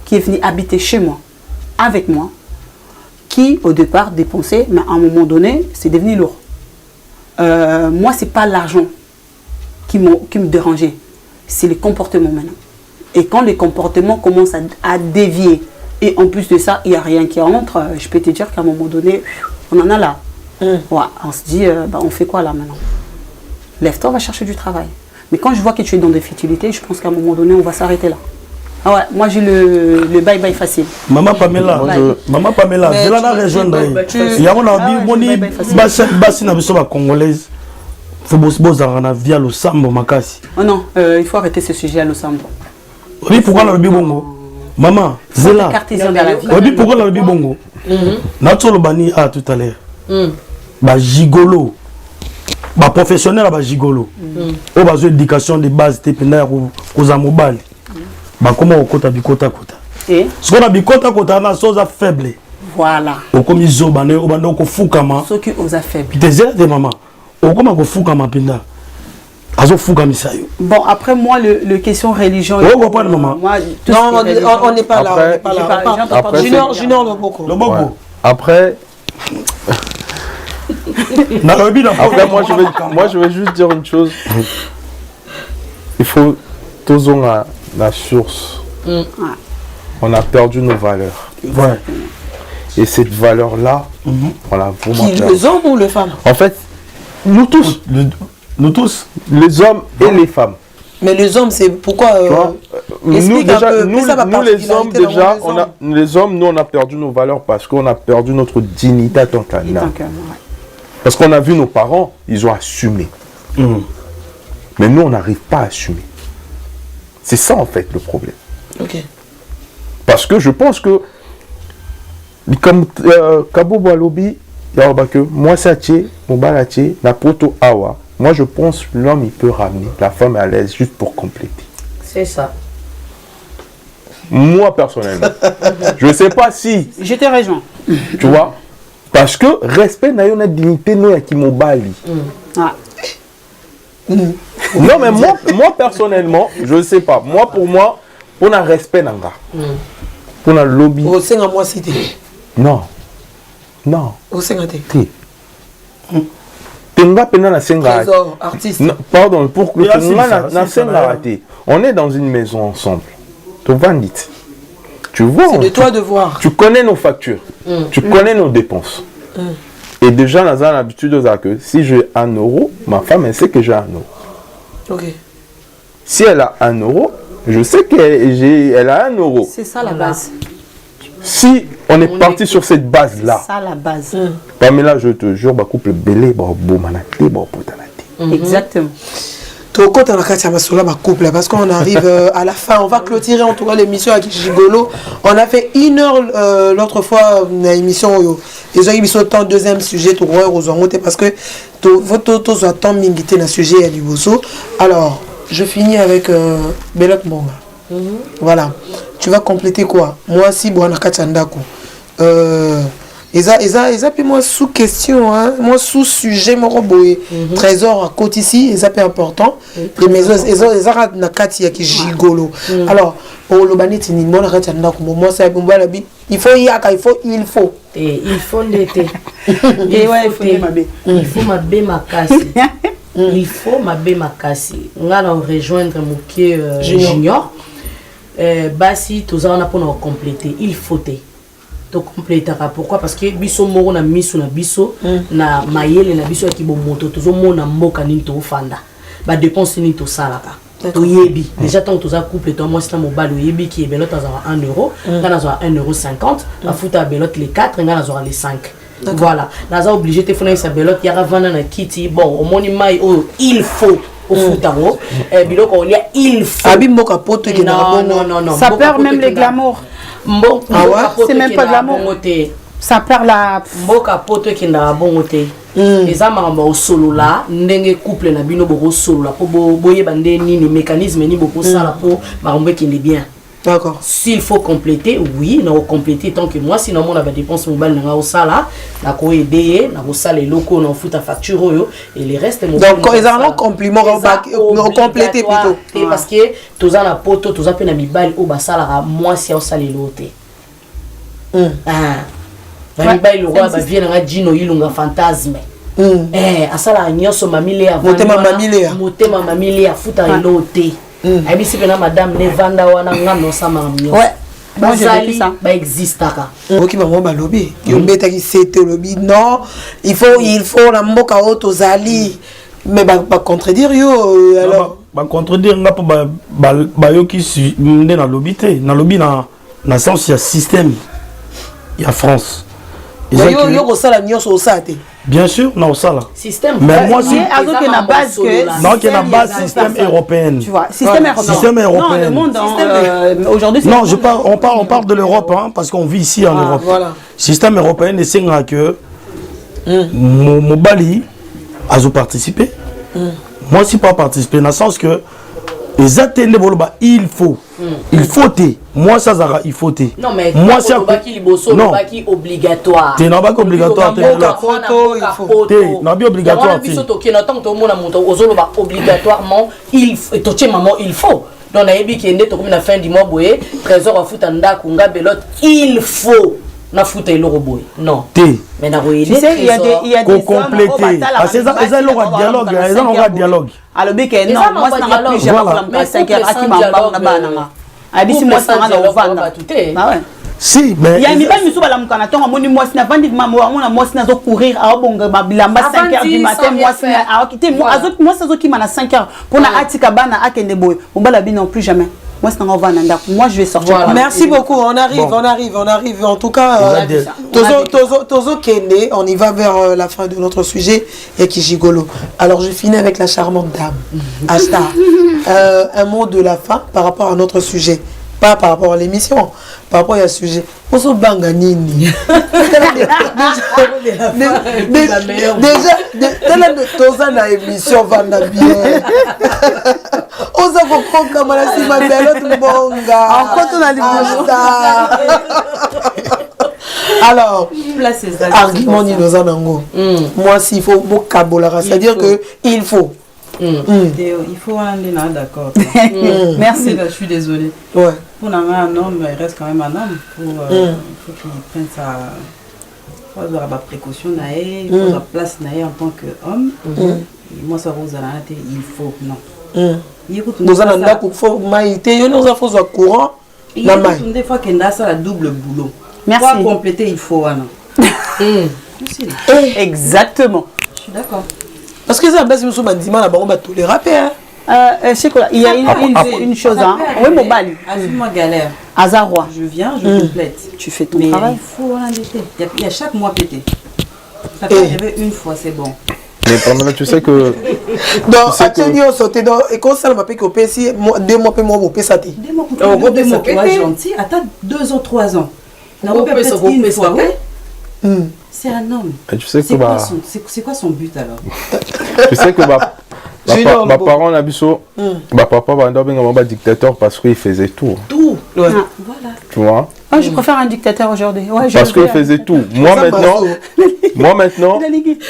qui est venu habiter chez moi, avec moi, qui au départ dépensait, mais à un moment donné, c'est devenu lourd. Moi, ce n'est pas l'argent qui me dérangeait, c'est le comportement maintenant. Et quand les comportements commencent à dévier, et en plus de ça, il n'y a rien qui entre, je peux te dire qu'à un moment donné, on en a là. Ouais, on se dit, on fait quoi là maintenant? Lève-toi, on va chercher du travail. Mais quand je vois que tu es dans des futilités, je pense qu'à un moment donné, on va s'arrêter là. Ah ouais, moi j'ai le bye-bye facile. Maman Pamela, je l'en ai rejoindre. Il y a mon avis, bassi na biso ba congolaise. Faut bosser via le sambo makasi. Oh non, il faut arrêter ce sujet à l'Osambo. Oui, pourquoi la bongo? Maman, c'est là. Oui, pourquoi la bongo? Natolo bani a tout à l'heure. Ba gigolo. Ba professionnel ba gigolo. O ba éducation de base te pena ko za mobile. Bah comment on compte à bikota kota. Ce qu'on a bikota kota na chose faible. Voilà. Au comme ils ont bané au bando ko fukama. Ce qui osa faible. Des maman. Au comment ko fukama pinda. Azo fukama sayo. Bon après moi le question religion. Oh pas maman. Moi, non on n'est pas là. Après, Junior le boko. Le boko. Ouais. Après moi je vais juste dire une chose. Il faut toujours la source. On a perdu nos valeurs. Ouais. Et cette valeur-là, on l'a vraiment perdu. Les hommes ou les femmes? En fait, nous tous. Nous tous. Les hommes et les femmes. Mais les hommes, c'est pourquoi... nous, déjà, nous les hommes, déjà, les hommes, nous, on a perdu nos valeurs parce qu'on a perdu notre dignité en tant qu'âme. Parce qu'on a vu nos parents, ils ont assumé. Mais nous, on n'arrive pas à assumer. C'est ça, en fait, le problème. Ok. Parce que je pense que, comme Kabo Balobi, moi, ça tient, mon balaché, na poto awa. Moi, je pense que l'homme, il peut ramener la femme à l'aise juste pour compléter. C'est ça. Moi, personnellement. Je ne sais pas si... Je te rejoins. Tu vois? Parce que respect n'a une dignité, nous, qui m'ont bali. Non, mais moi, personnellement, je ne sais pas. Moi, pour moi, on a respect dans le on a lobby. Au sein de moi, c'était. Non. Non. Au sein de Trésor, artiste. Pardon, pour que on est dans une maison ensemble. Tu vois. C'est de toi de voir. Tu connais nos factures. Tu connais nos dépenses. Et déjà, on a l'habitude de dire que si j'ai 1 euro, ma femme, elle sait que j'ai 1 euro. Ok. Si elle a 1 euro, je sais qu'elle a 1 euro. C'est ça la base. Si on est parti sur cette base-là, c'est ça la base. Pamela, je te jure, couple belé, exactement. Quand on a couple, parce qu'on arrive à la fin, on va clôturer en tout cas l'émission avec Gigolo. On a fait 1 heure l'autre fois l'émission. Ils ont eu le temps deuxième sujet tout parce que votre temps mingité dans sujet à Liboso. Alors, je finis avec Belot Mbonga. Voilà. Tu vas compléter quoi? Moi, si Boana Kachandako. Ils appellent moi sous question, hein? Moi sous sujet, mon robot. Trésor à côté ici, ils appellent important. Les maisons, ils ont na Katia qui gigolo. Alors, pour le banit, il moi c'est bon il faut il faut. Et il faut l'été. Et ouais, il faut ma bé ma casse. Il faut ma bé ma casse. On va rejoindre mon pied junior. Basi tous on a pour nous compléter. Il faut to compléter. Pourquoi? Parce que biso moro na miso na biso na mayele na biso ki bo moto tous on na mboka ni to fanda. Ba dépense ni to salaka. To yebi. Déjà tant tous a couple toi moi c'est mon balo yebi qui est belot à 1 euro, ngana za 1,50 €, ba futa belot les 4, ngana za les 5. Voilà. Naza obligé te fona sa belot ya ravana na kiti. Bon, au moni mai il faut au foutaro biloko on y a il faut abimboka poto qui non ça perd même les glamour. C'est même pas de l'amour. Ça perd la mboka poto qui na bongote. Eza maramba au solo là ndenge couple na bino boko solo là po boye bande ni mécanisme ni boko sala po maramba qui est bien. D'accord. S'il faut compléter, oui, on va compléter tant que moi, sinon on a des dépenses mobile dans ça là, na ko aider, na ko sala les locaux, na fout ta facture et les restes donc quand ils ont un compliment on compléter plutôt parce que tous en la poto, tous en peine à mi bail au basala moi si on sala les lotés. Mi bail le roi ba vient na dino ilunga fantasme. Asala nyoso mamile avant. Motema mamile futa loté. Abisi pena madame ne vanda wana ngano sama mio. Ouais. Moi je dis ça. Ba existaka. OK ba mo ba lobby. Yo beta ki c'était lobby. Non, il faut la mboka auto zali. Mais ba contredire yo alors ba contredire nga ba yo ki ndé na lobby té. Na lobby na sens ya système. Ya France. Yo ko sala nyoso osate. Bien sûr, non, ça là. Système. Mais moi, c'est la base que. Non, qui est la base système européenne. Tu vois, système européen. Système européen. Non, le monde, aujourd'hui, non, on parle de l'Europe, hein, parce qu'on vit ici en Europe. Voilà. Système européen, c'est que mon Bali a participé. Moi, si pas participer, dans le sens que les ateliers, il faut. Il faut moi ça zara il faut non mais moi c'est non qui obligatoire t'es non pas obligatoire t'es là non bien obligatoire t'es obligatoirement il faut toche maman il faut donc na yebi qui est to comme la fin du mois boye trésor à fouta ndako nga belot il faut na fouta le robot non mais na royer tu sais il y a des compléter parce que ça dialogue ils ont dialogue alors que non moi ça n'a plus jamais pour la 5 heures à qui m'a pas na bananga. Abisi moi ça na vendre. Si, mais... Il y a une mibali qui sont là, moi si na vandi moi si na courir à bonga bilamba 5h du matin moi si à quitter moi ça qui m'a 5h pour na atika bana akende boy on ba la bi non plus jamais. Moi c'est on va nanda moi je vais sortir. Voilà. Merci beaucoup, on arrive en tout cas Tozo Kende, on y va vers la fin de notre sujet et qui gigolo. Alors je finis avec la charmante dame Asta. Un mot de la fin par rapport à notre sujet. Pas par rapport à l'émission, par rapport à ce sujet. On se banga nini. Déjà, toza na émission vanda bien. On se comprend comme la sima belle bonga. Encore on a alors, argument ni nos anango. Moi s'il faut bokabolara, c'est-à-dire que il faut. Il faut aller là, d'accord. Merci. Je suis désolée. Ouais. Pour un homme, il reste quand même un homme. Il faut qu'il prenne sa précaution, il faut sa place en tant qu'homme. Moi, ça vous a été, il faut, non. Nous allons là pour faire maïté, nous allons faire courant. Il y a des fois qu'il y a ça, la double boulot. Merci. Pour compléter, il faut un Exactement. Je suis d'accord. Parce que ça, si nous sommes en dimanche, on va tous les rapper. Il y a une chose. Oui, mon bal. Moi galère. Azaroi. Je viens, je complète. Tu fais ton mais travail. Il faut endetter. Il y a chaque mois pété. Ça peut arriver une fois, c'est bon. Mais Pamela, tu sais que... Donc, Athénie, on sautait dans... Et quand ça m'a fait qu'on paie si 2 mois, moi, vous paie ça. 2 mois, toi, gentil. Attends 2 ans, 3 ans. On peut peut-être une fois, oui. C'est un homme. Et tu sais que c'est quoi son but alors? Tu sais que ma parent a vu ça. Ma papa va dictateur parce qu'il faisait tout. Tout. Ouais. Voilà. Tu vois? Oh, je préfère un dictateur aujourd'hui. Ouais, parce qu'il faisait tout. Moi maintenant.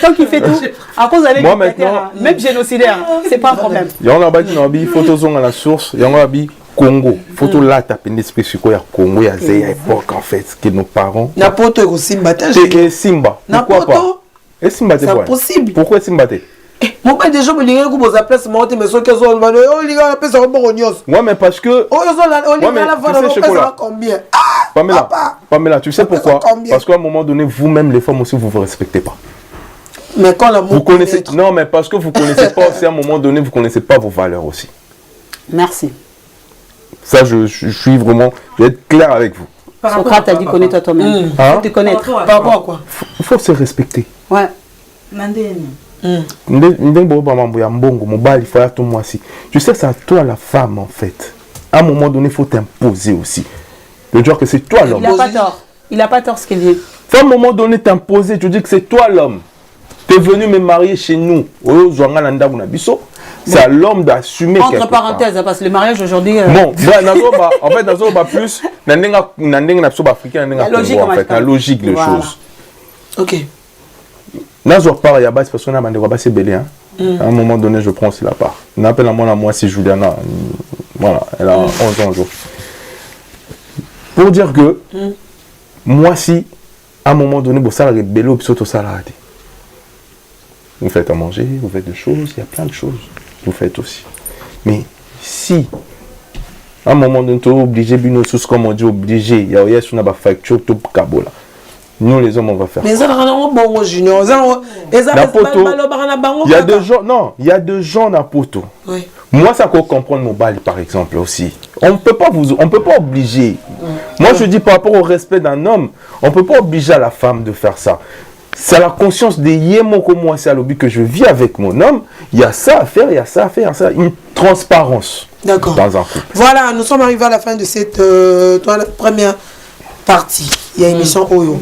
Tant qu'il fait tout. À cause d'aller dictateur, même génocidaire, c'est pas un problème. Il y a une photo à la source. Il y a une Congo, photo là, taper une espèce de Congo, il y a une époque en fait, que nos parents. N'importe où, Simba. Et Simba. Pourquoi pas? Et Simba, c'est impossible. Pourquoi Simba? Moi, pas des gens me disent que vous appelez ce moment, mais ceux qui sont là, les gars, appellent ça un bon oignon. Ouais, mais parce que. Oh, ils sont là, on est à la fin, combien? Pamela, tu sais pourquoi? Parce qu'à un moment donné, vous-même, les femmes aussi, vous ne vous respectez pas. Mais quand l'amour. Vous connaissez. Non, mais parce que vous ne connaissez pas aussi, à un moment donné, vous ne connaissez pas vos valeurs aussi. Merci. Ça, je suis vraiment... Je vais être clair avec vous. Socrate a dit connais-toi toi-même. Il faut te connaître. Par rapport à quoi? Il faut se respecter. Ouais. Tu sais, c'est à toi la femme, en fait. À un moment donné, il faut t'imposer aussi. De dire que c'est toi l'homme. Il n'a pas tort. Il n'a pas tort ce qu'il dit. À un moment donné, t'imposer, tu dis que c'est toi l'homme. Tu es venu me marier chez nous. C'est à l'homme d'assumer. Entre parenthèses, parce que le mariage aujourd'hui. Bon, en fait, dans le plus, la logique des choses. Ok. Dans le part, il y a parce qu'on a c'est belé. À un moment donné, je prends aussi la part. On appelle à moi si Juliana. Voilà, elle a 11 ans. Pour dire que, moi, si, à un moment donné, vous savez, belé ou plutôt salade. Vous faites à manger, vous faites des choses, il y a plein de choses. Vous faites aussi. Mais si, à un moment donné, tu es obligé, comme on dit, obligé, il y a une facture, tout cabola. Nous, les hommes, on va faire. Mais ça, bon, junior. Il y a deux gens, non, il y a deux gens dans Poto. Oui. Moi, ça peut comprendre mon bal, par exemple, aussi. On ne peut pas obliger. Moi, je dis par rapport au respect d'un homme, on ne peut pas obliger à la femme de faire ça. C'est la conscience de Yémo comme moi, c'est à l'objet que je vis avec mon homme. Il y a ça à faire, il y a ça à faire, ça. Une transparence. D'accord. Dans un couple. Voilà, nous sommes arrivés à la fin de cette première partie. Il y a une émission Oyo.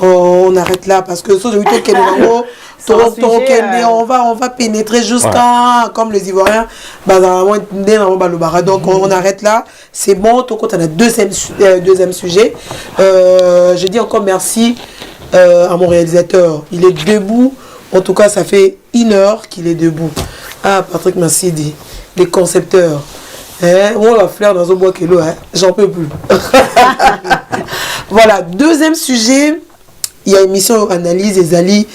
On arrête là parce que on va pénétrer jusqu'à, comme les Ivoiriens, donc on arrête là. C'est bon, tout compte, on a deuxième sujet. Je dis encore merci à mon réalisateur. Il est debout. En tout cas, ça fait 1 heure qu'il est debout. Ah, Patrick Massidi, les concepteurs. On va faire dans un bois que l'eau, j'en peux plus. Voilà, deuxième sujet. Il y a une émission analyse et Zali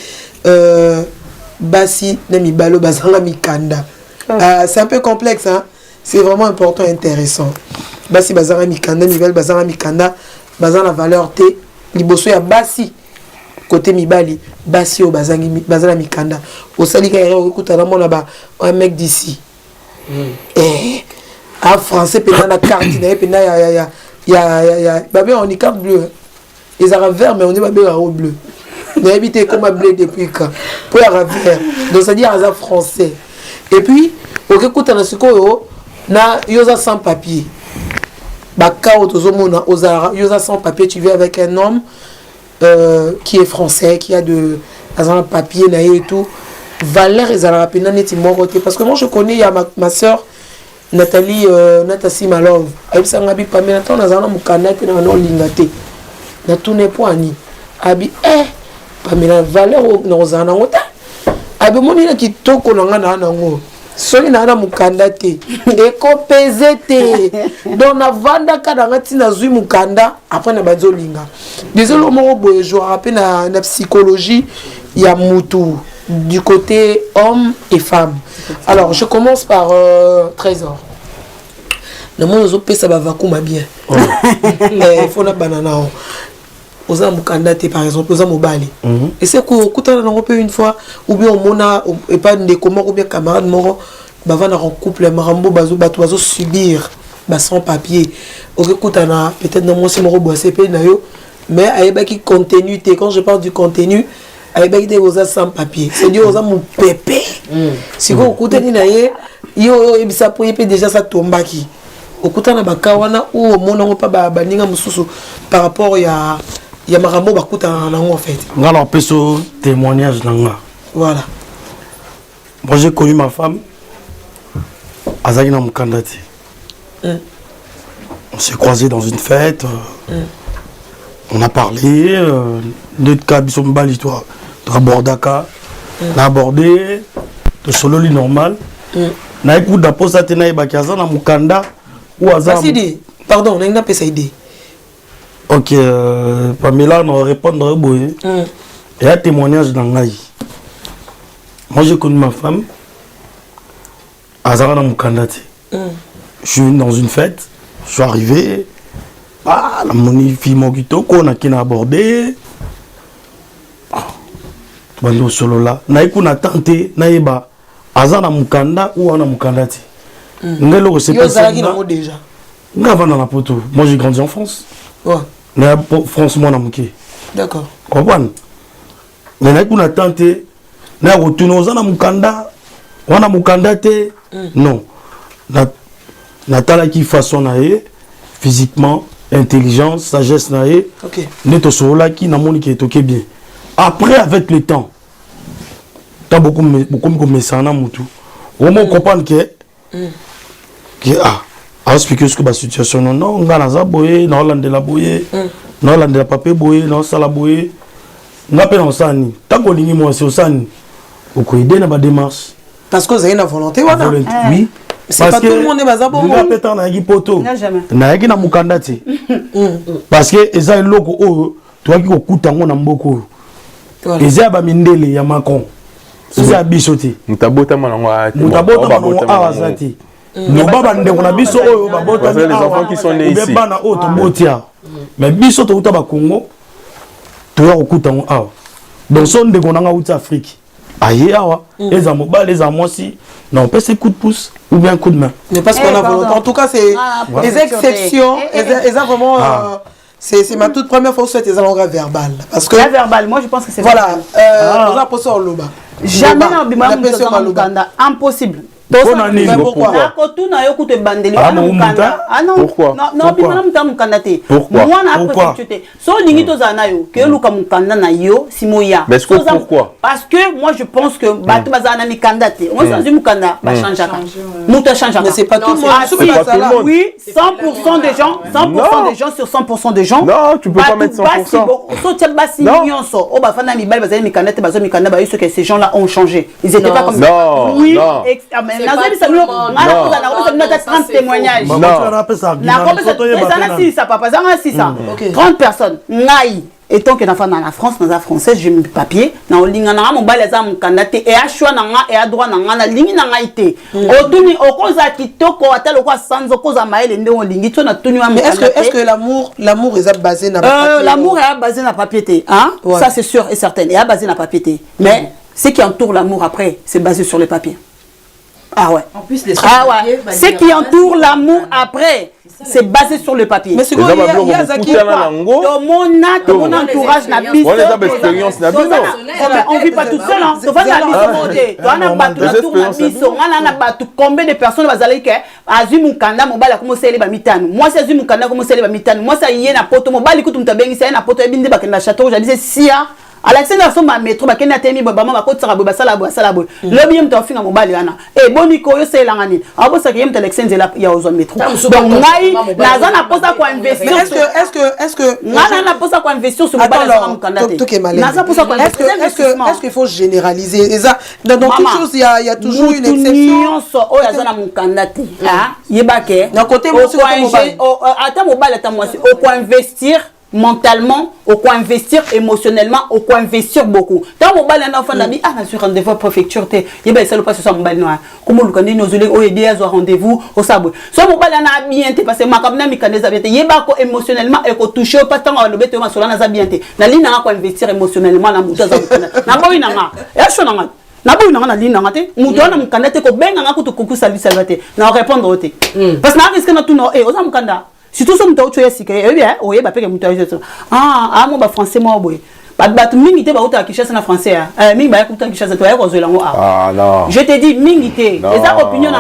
Bassi Namibalo Bazanga Mikanda. C'est un peu complexe, hein? C'est vraiment important et intéressant. Bassi Bazanga Mikanda, Nibel Bazanga Mikanda. baza na valeur te liboso ya basi côté mibali basi o bazangi bazala mikanda osali ka erreur okutana mona ba un mec d'ici en français pena na carte na pena ya babé on est carte bleue ils ont vert mais on est babé en bleu n'a habité comme un bleu depuis quand pour la vert donc ça dit en français et puis okutana sikoyo na yoza sans papier bakao tozomona ozara yoza sans papier tu viens avec un homme qui est français qui a de un papier na et tout valeur ezala pena neti moroté parce que moi je connais il y a ma sœur Nathalie Natasi Malov aibisa ngabi pamela tant nazana mukanda te na no lingate na tourner poani abi pamela valeur nozana ngota abi moni na kitoko nanga na nango soki na mukanda te eko peze te donc na vanda ka na ngati na zui mukanda après na bazo linga désolé mo boye je rappelle na psychologie ya mutu du côté homme et femme. Alors je commence par Trésor. Le monde nous opère ça va vakuma bien. Il faut la banana. Aux hommes candidatés par exemple, aux hommes bali. Et c'est qu'on coûte un peu une fois ou bien on mona et pas des comment ou bien camarade moro bava na couple marambo bazo batoizo subir bas sans papier. Ok coûte un peut-être dans mon moro boissé pe na yo mais ayeba qui contenu quand je parle du contenu avec des choses sans papier c'est dit aux hommes pépé si vous écoutez ni naie yo ebisa pour yepé déjà ça tomba qui okuta na bakawana ou au monde on pas baninga mususu par rapport ya marambo bakuta na en fait ngala peso témoignage nanga voilà moi j'ai connu ma femme azali na mukandati on s'est croisés dans une fête on a parlé de cas biso mbali toi Bordaka, on a abordé le solo normal. On a écouté la pose à Tenaï Bakaza, na Mukanda ou Azam. Pardon, on a une idée. Ok, Pamela, on va répondre à et un témoignage dans l'Aïe. Moi, j'ai connu ma femme, Azara na Mukanda. Je suis dans une fête, je suis arrivé, la monifie Mogito, qu'on a abordé. Bando solo là naïku na tenté naïba azana mukanda ou ana mukandati ngelo ko c'est pas ça déjà ngava na poto moi j'ai grandi en France ouais na France moi na muké d'accord comprendre mais naïku na tenté na retourner ozana mukanda wana mukandate non na tala qui façon naé physiquement intelligence sagesse naé OK neto solo là qui na moni qui est OK bien. Après, avec le temps, tu as beaucoup de messages dans mon tout. On va comprendre que à expliquer ce que la situation non, on a la boye, on a la boye, on a la papier boye, on a la boye, on a pas en sani. Tant qu'on ligne moi c'est au sani, on peut aider dans la démarche. Parce que vous avez une volonté, oui. C'est pas tout le monde est basé pour moi. Peut-être on a une poto. Na yaki na mukandati. Parce que eza eloko o toi qui okuta ngona mboko. Eza ba mindele ya Macron. Eza bisote. Mutabota manango ati. Mutabota manango awazati. No baba ndeko na biso oyo babota les enfants qui sont nés ici. Bana o to botia. Mais biso to uta ba Congo. To ya okuta ngo awa. Donc son ndeko nanga uta Afrique. Aïe awa, les amours, les amours aussi, non, pas ces coups de pouce ou bien coup de main. Mais parce qu'on a volonté. En tout cas, c'est les exceptions. Elles ont vraiment. C'est ma toute première fois que c'est des langues verbales. Parce que. La verbale, moi je pense que c'est. Voilà. On a posé en loba. Jamais dans le bimam impossible. Pourquoi? Pourquoi? Non, pourquoi? Parce que moi je pense que mais c'est pas tout le monde. Oui, 100% des gens, 100% des gens sur 100% des gens. Non, tu peux pas mettre 100%. Ces gens-là ont changé. Ils étaient pas comme ça. Oui, on a 30 témoignages. 30 personnes. étant que dans la France, dans la française, j'ai mis papier. Dans le ligne, mon bal les âmes candidaté et à choix et à droit dans la ligne n'a été. Au tourni au cause à kitoko à tel quoi sans cause à maël et néo ligne. Tu n'as tenu à. Est-ce que l'amour est basé dans papier? L'amour est basé dans papier, hein? Ça c'est sûr et certain. Et basé dans papier. Mais ce qui entoure l'amour après, c'est basé sur les papiers. Ah ouais. En plus, les ce qui entoure l'amour après, c'est basé sur le papier. Mais c'est quoi, il y a Zaki mon entourage n'a pas expérience. On vit pas tout seul. Combien de personnes vont aller que Azim Mukanda mobile comme c'est les bamitano. Moi c'est Azim Mukanda comme c'est les bamitano. Moi ça y est na poto mobile écoute mtabengi c'est na poto ebinde bakenda château je disais sia Alexandre Soma métro bakenda temi baba ba kotsa ba sala bo le bien mto finga mobile yana e boniko yo c'est langani abo ça que yem Alexandre la ya ozo métro donc ngai naza na posa ko investir est-ce que na posa ko investir sur mobile za mukanda naza posa ko est-ce qu'il faut généraliser et ça dans toute chose il y a toujours une exception o ya za mukanda te ah yebake d'un côté moi ata mobile ata moi au quoi investir mentalement, au quoi investir émotionnellement, au quoi investir beaucoup. Dans mon bal, un enfant d'ami, ah, je suis rendez-vous à préfecture, il va essayer de passer sur mon bal noir. Comment le connaît, nos olés, au aider à rendez-vous, au sabot. Sur mon bal, on a bien été parce que ma cabine, mi canne zabiente. Il va émotionnellement et qu'on touche pas tant à le bête, sur la zabiente. La ligne n'a quoi investir émotionnellement, la mouta zabiente. N'a pas une anga. Et je suis en anga. N'a pas une anga, la ligne n'a pas. Mouta n'a pas canette, qu'on baigne un coup de coucou, salut, salvaté. N'a répondre au thé. Parce que n'a risque n'a tout non, et aux amkanda. Surtout si tu as dit que oui, bah, ah, moi, français, moi, oui. Bah, mingité, bah, tu as na français. Ming, bah, écoute, tu ah, non. je te dis, mingité. Les opinions,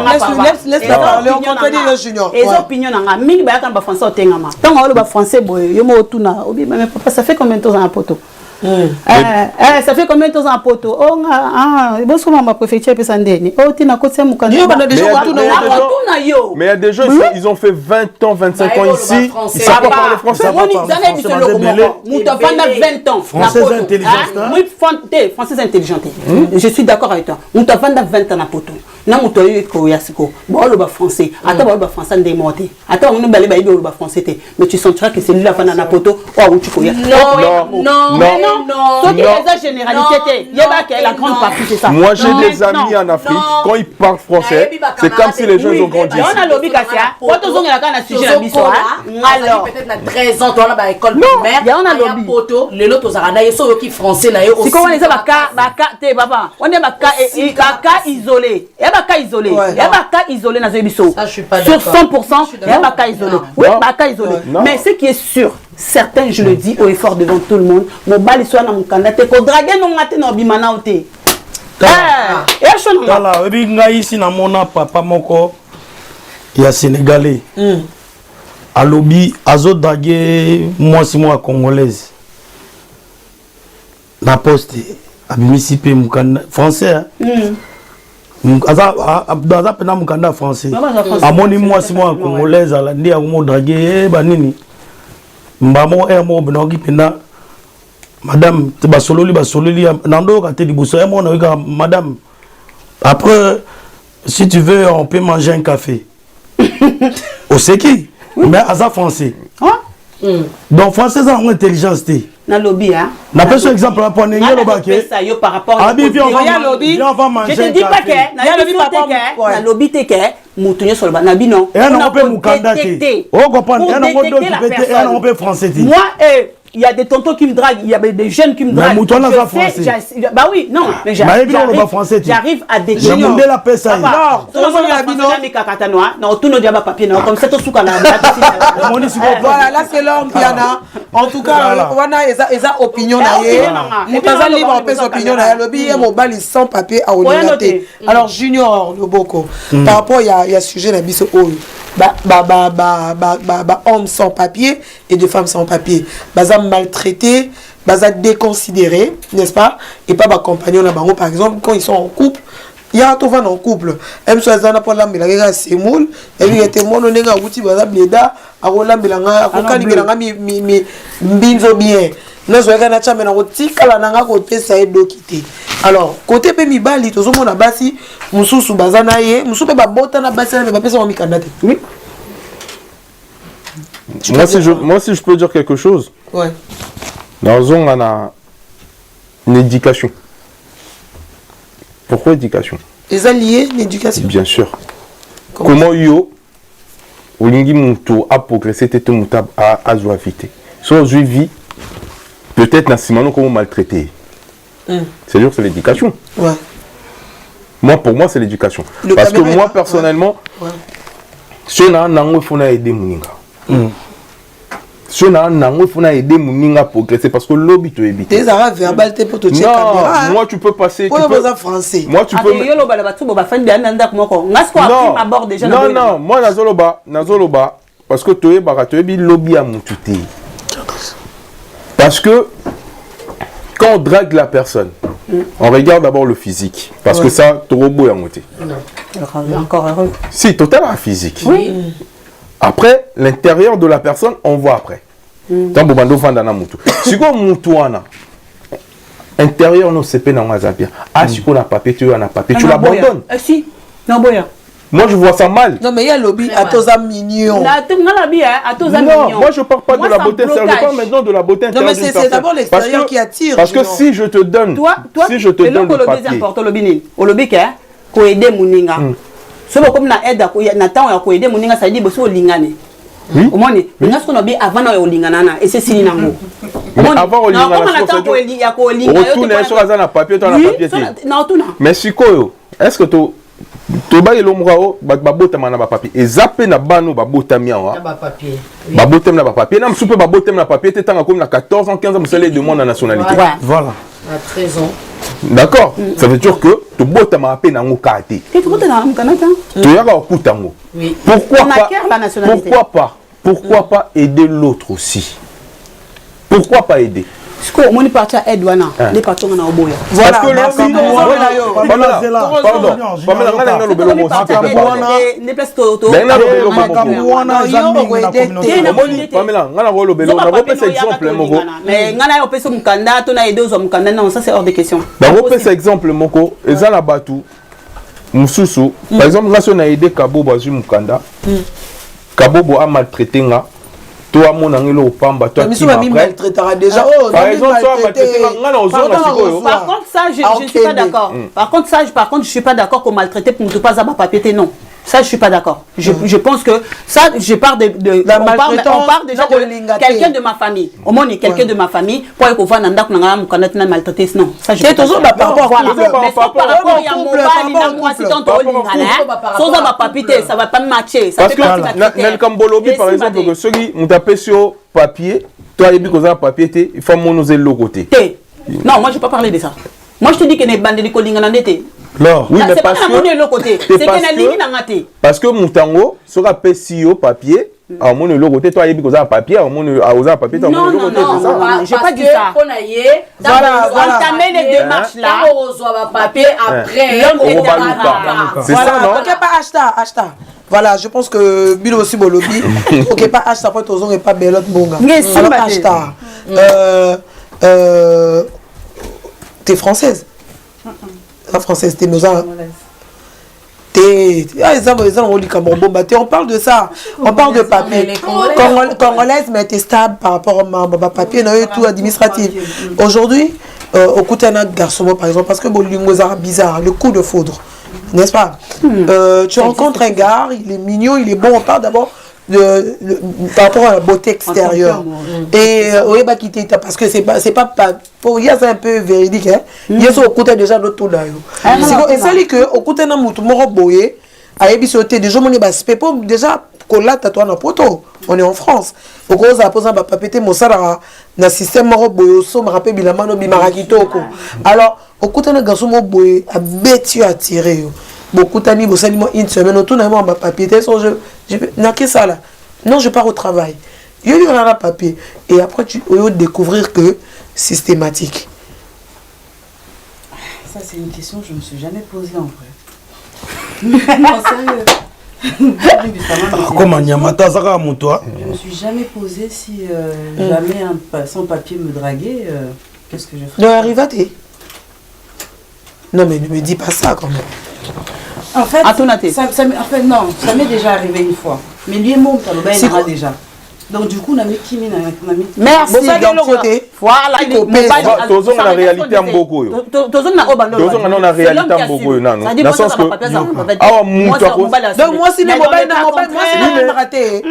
laisse parler, on connaît le junior. Les opinions, ming, bah, quand français, au tengama. Tant on a français, boy, yo mo tuna. Obi, mais papa, ça fait combien de temps dans la poteau? Ça fait combien de temps en poteau? Oh, bon, comment ma préfecture peut s'en donner? Oh, tu n'as qu'à se mourir. Mais il y a des gens, ils ont fait 20 ans, 25 ans ici. Ils ne savent pas parler français. Français intelligent. Français intelligent. Je suis d'accord avec toi. On t'a vendu 20 ans à poteau. Non, on t'a eu Koyasiko. Bon, le français. Attends, le français démonté. Attends, on ne balait pas le français. Mais tu sentiras que c'est lui la fin d'un poteau. Oh, tu connais. Non. C'est la généralité. Il y a la grande partie, c'est ça. Moi, j'ai des amis en Afrique. Quand ils parlent français, c'est comme si les gens ont grandi. On a lobby Kassia. Quand on a un sujet à Bissau, alors peut-être 13 ans, tu as la école primaire. Il y a un lobby. Les autres, ils sont français. C'est comment on les a papa. On est cas isolé. Il y a un cas isolé. Il y a un cas isolé dans Bissau. Sur 100%, il y a un cas isolé. Oui, un cas isolé. Mais ce qui est sûr, certains, je le dis au effort devant tout le monde, mon bal soit dans mon candidat, qu'on drague non matin dans bimana ou té. Voilà, ici dans mon papa moko, il y a Sénégalais. À lobby, azo drague moi c'est moi congolaise. La poste, à Mississippi, français. Aza pena mukanda français. Amoni moi c'est moi congolaise, ala ndi a mo drague banini. Mbamo mo benogi pena madame basololi nando ka te liboso mo na wika madame après si tu veux on peut manger un café au seki mais aza français donc français ça ont intelligence té na lobby hein na personne exemple là pour ngelo baké ça yo par rapport à lobby je te dis pas que na lobby té que mutunye sur le banabi non on peut mukanda té on comprend on peut français té moi il y a des tontons qui me draguent, il y a des jeunes qui me draguent. Bah oui, non, mais j'arrive à détenir. Non, tout nos diables papier, non, comme ça, tout Voilà, là c'est l'homme qui en a. En tout cas, on a des opinions. Moutaza libre en pèse opinion. Le billet mobile sans papier à Olinaté. Alors, Junior, le Boko, par rapport, il y a sujet la bise au hommes sans papier et de femmes sans papier. Baza maltraités, baza déconsidérés, n'est-ce pas? Et pas ma compagnon là par exemple, quand ils sont en couple, il y a tout en couple. Même si on a pas l'âme, il a c'est moule, et lui était mon onega outil baza bleda, a rolam belanga, a kokani belanga mi binzo bien. Nous avons un chambre dans tika la côté ça est dokité. Alors côté pe mi bali to zomo na basi mususu bazana ye mususu pe ba bota na basi na ba pesa mi kandate. Oui. Moi si je peux dire quelque chose. Ouais. Dans une éducation. Pourquoi éducation? Les alliés, l'éducation. Bien sûr. Comment yo, olingi mutu a progressé, tete mutu a joavité. Soit je vis, peut-être dans Simano comment maltraité. C'est sûr, c'est l'éducation. Ouais. Moi, pour moi, c'est l'éducation. Parce que moi, personnellement, si on a un angle, il faut aider Mouninga. Si on a un angle, il faut aider Mouninga à progresser. Parce que l'obit te évite. Tes arabes verbales, t'es pour te checker. Non, moi, tu peux passer. Pour les français. Moi, tu peux. Non, non, moi, Nazoloba. Parce que tu es lobby à mon tuté. Parce que quand on drague la personne, on regarde d'abord le physique. Parce que ça, tu es beau à monter. Encore heureux. Si, total à physique. Oui. Après, l'intérieur de la personne, on voit après. Tant que vous avez un moutou. Si vous avez intérieur, nous, c'est pas dans ma zapia. Ah, si vous avez un papier, tu as un papier, tu l'abandonnes. Si, non, boya. Moi, je vois ça mal. Non, mais il y a le lobby à tous mignons. Non, moi, je ne parle pas de la beauté intérieure. Je parle maintenant de la beauté intérieure. Non, mais c'est d'abord l'extérieur qui attire. Parce que si je te donne, si je te donne le papier. Au lobby, pour aider Mouninga. Si vous avez aide à temps pour aider Mouninga, ça dit que vous avez oui. Au moins, ce qu'on a dit avant de Lingana, et c'est si Nango. Avant de retourner sur la papier, tu as un papier. Mais si quoi, est-ce que tu vas l'ombrao, babota mana papier. Et zappé na bano babota miawa. Papier. Babota na papier. Nam soupe babota na papier. T'es tant comme na 14 ans, 15 ans, vous allez demander la nationalité. Voilà. À 13 ans. D'accord. Ça veut dire que tu bota ma papier na ngokate. Et tu bota na Canada. Tu y a au kutango. Oui. Pourquoi pas aider l'autre aussi? Pourquoi pas aider? Parce que mon parti à Edouana, les patrons en Oboya. Voilà. Parce que par exemple, là, si on a aidé Kabobo à Mukanda, Kabobo a maltraité nga. Toi, mon angelo au pamba, toi qui maltraitera déjà. Par exemple, toi, maltraité par contre, ça, je ne suis pas d'accord. Par contre, je suis pas d'accord qu'on maltraiter pour ne pas avoir papier. Non. Ça, je suis pas d'accord. Je pense que ça, je parle de la on parle déjà de quelqu'un de ma famille. Au moins, quelqu'un de ma famille. Pour qu'on voit Nanda qu'on a maltraité. Non. Ça, je suis toujours par rapport à mon papier, ça va pas matcher. Parce que dans le Cambolobi, par exemple, que ceux qui ont tapé sur papier, toi, il y a un papier, il faut monoser le côté. Non, moi, je ne vais pas parler de ça. Moi, je te dis que les bandes de Kolingana n'étaient. Non, oui, mais parce que Moutango sera PCO papier, à mon le côté, toi, il y a un papier, à mon papier, toi, non, j'ai pas dit ça. Voilà, entamer les démarches là. Papier après. C'est ça, non? Ok, pas acheta. Voilà, je pense que Bilo aussi bon lobby. Ok, pas acheta, après tous et pas Belot Bonga. Alors acheta. T'es française? La française, t'es nos on parle de ça, on parle de papier. Congolaise, mais t'es stable par rapport à papier, tout administratif. Aujourd'hui, au côté d'un garçon, par exemple, parce que Bolingoza bizarre, le coup de foudre, n'est-ce pas? Tu rencontres un gars, il est mignon, il est bon, on parle d'abord par rapport à la beauté extérieure. Et oui, bah quitter parce que c'est pas pour y a un peu véridique, hein. Il y a au côté déjà d'autres tout là. Et ça dit que au côté d'un mouton mort boyé à ébisoté déjà mon déjà collate à toi na poto. On est en France. Au cause à poser un papier mon sara na système mort boyé so me rappelle bilamano bimarakitoko. Alors au côté d'un garçon mort boyé a bêtu à tirer. Beaucoup d'années, vous savez, une semaine, on tourne à papier. Je n'ai que ça là. Non, je pars au travail. Il y a un papier. Et après, tu vas découvrir que systématique. Ça, c'est une question que je ne me suis jamais posée en vrai. Non, sérieux. Comment Nyamata Zara Moutoua? Je ne me suis jamais posé si jamais un sans-papier me draguait, qu'est-ce que je ferais? Non, arrive à t'es. Non, mais ne me dis pas ça quand même. En fait, non, ça m'est déjà arrivé une fois. Mais lui et moi, il déjà. Donc du coup, on a mis Kimi, merci. Voilà, tous on a réalité en beaucoup. Tous on a réalité en beaucoup. Non, dans sens que donc moi si les mobiles moi si raté.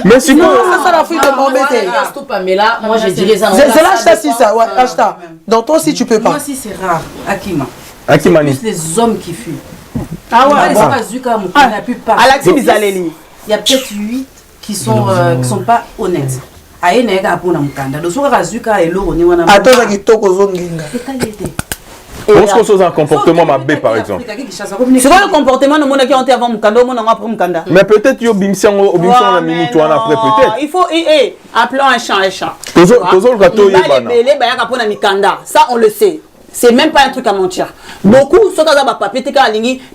Mais si ça la fuite de mon bébé. Pamela, moi je dirais ça. C'est là si ça, ouais, acheta. Donc toi si tu peux pas. Moi si c'est rare, Akima. Akimani. Plus les hommes qui fuient. Ah ouais. Il y a peut-être 8 qui sont pas honnêtes. Est-ce qu'on a un comportement mabé par exemple? C'est quoi le comportement de mon qui ont été avant Mukanda, mon après Mukanda? Mais peut-être yo bimsi on a minute ou après peut-être. Il faut appelons un champ. Toujours le gâteau ça on le sait. C'est même pas un truc à mentir. Beaucoup, ceux qui ont des papiers,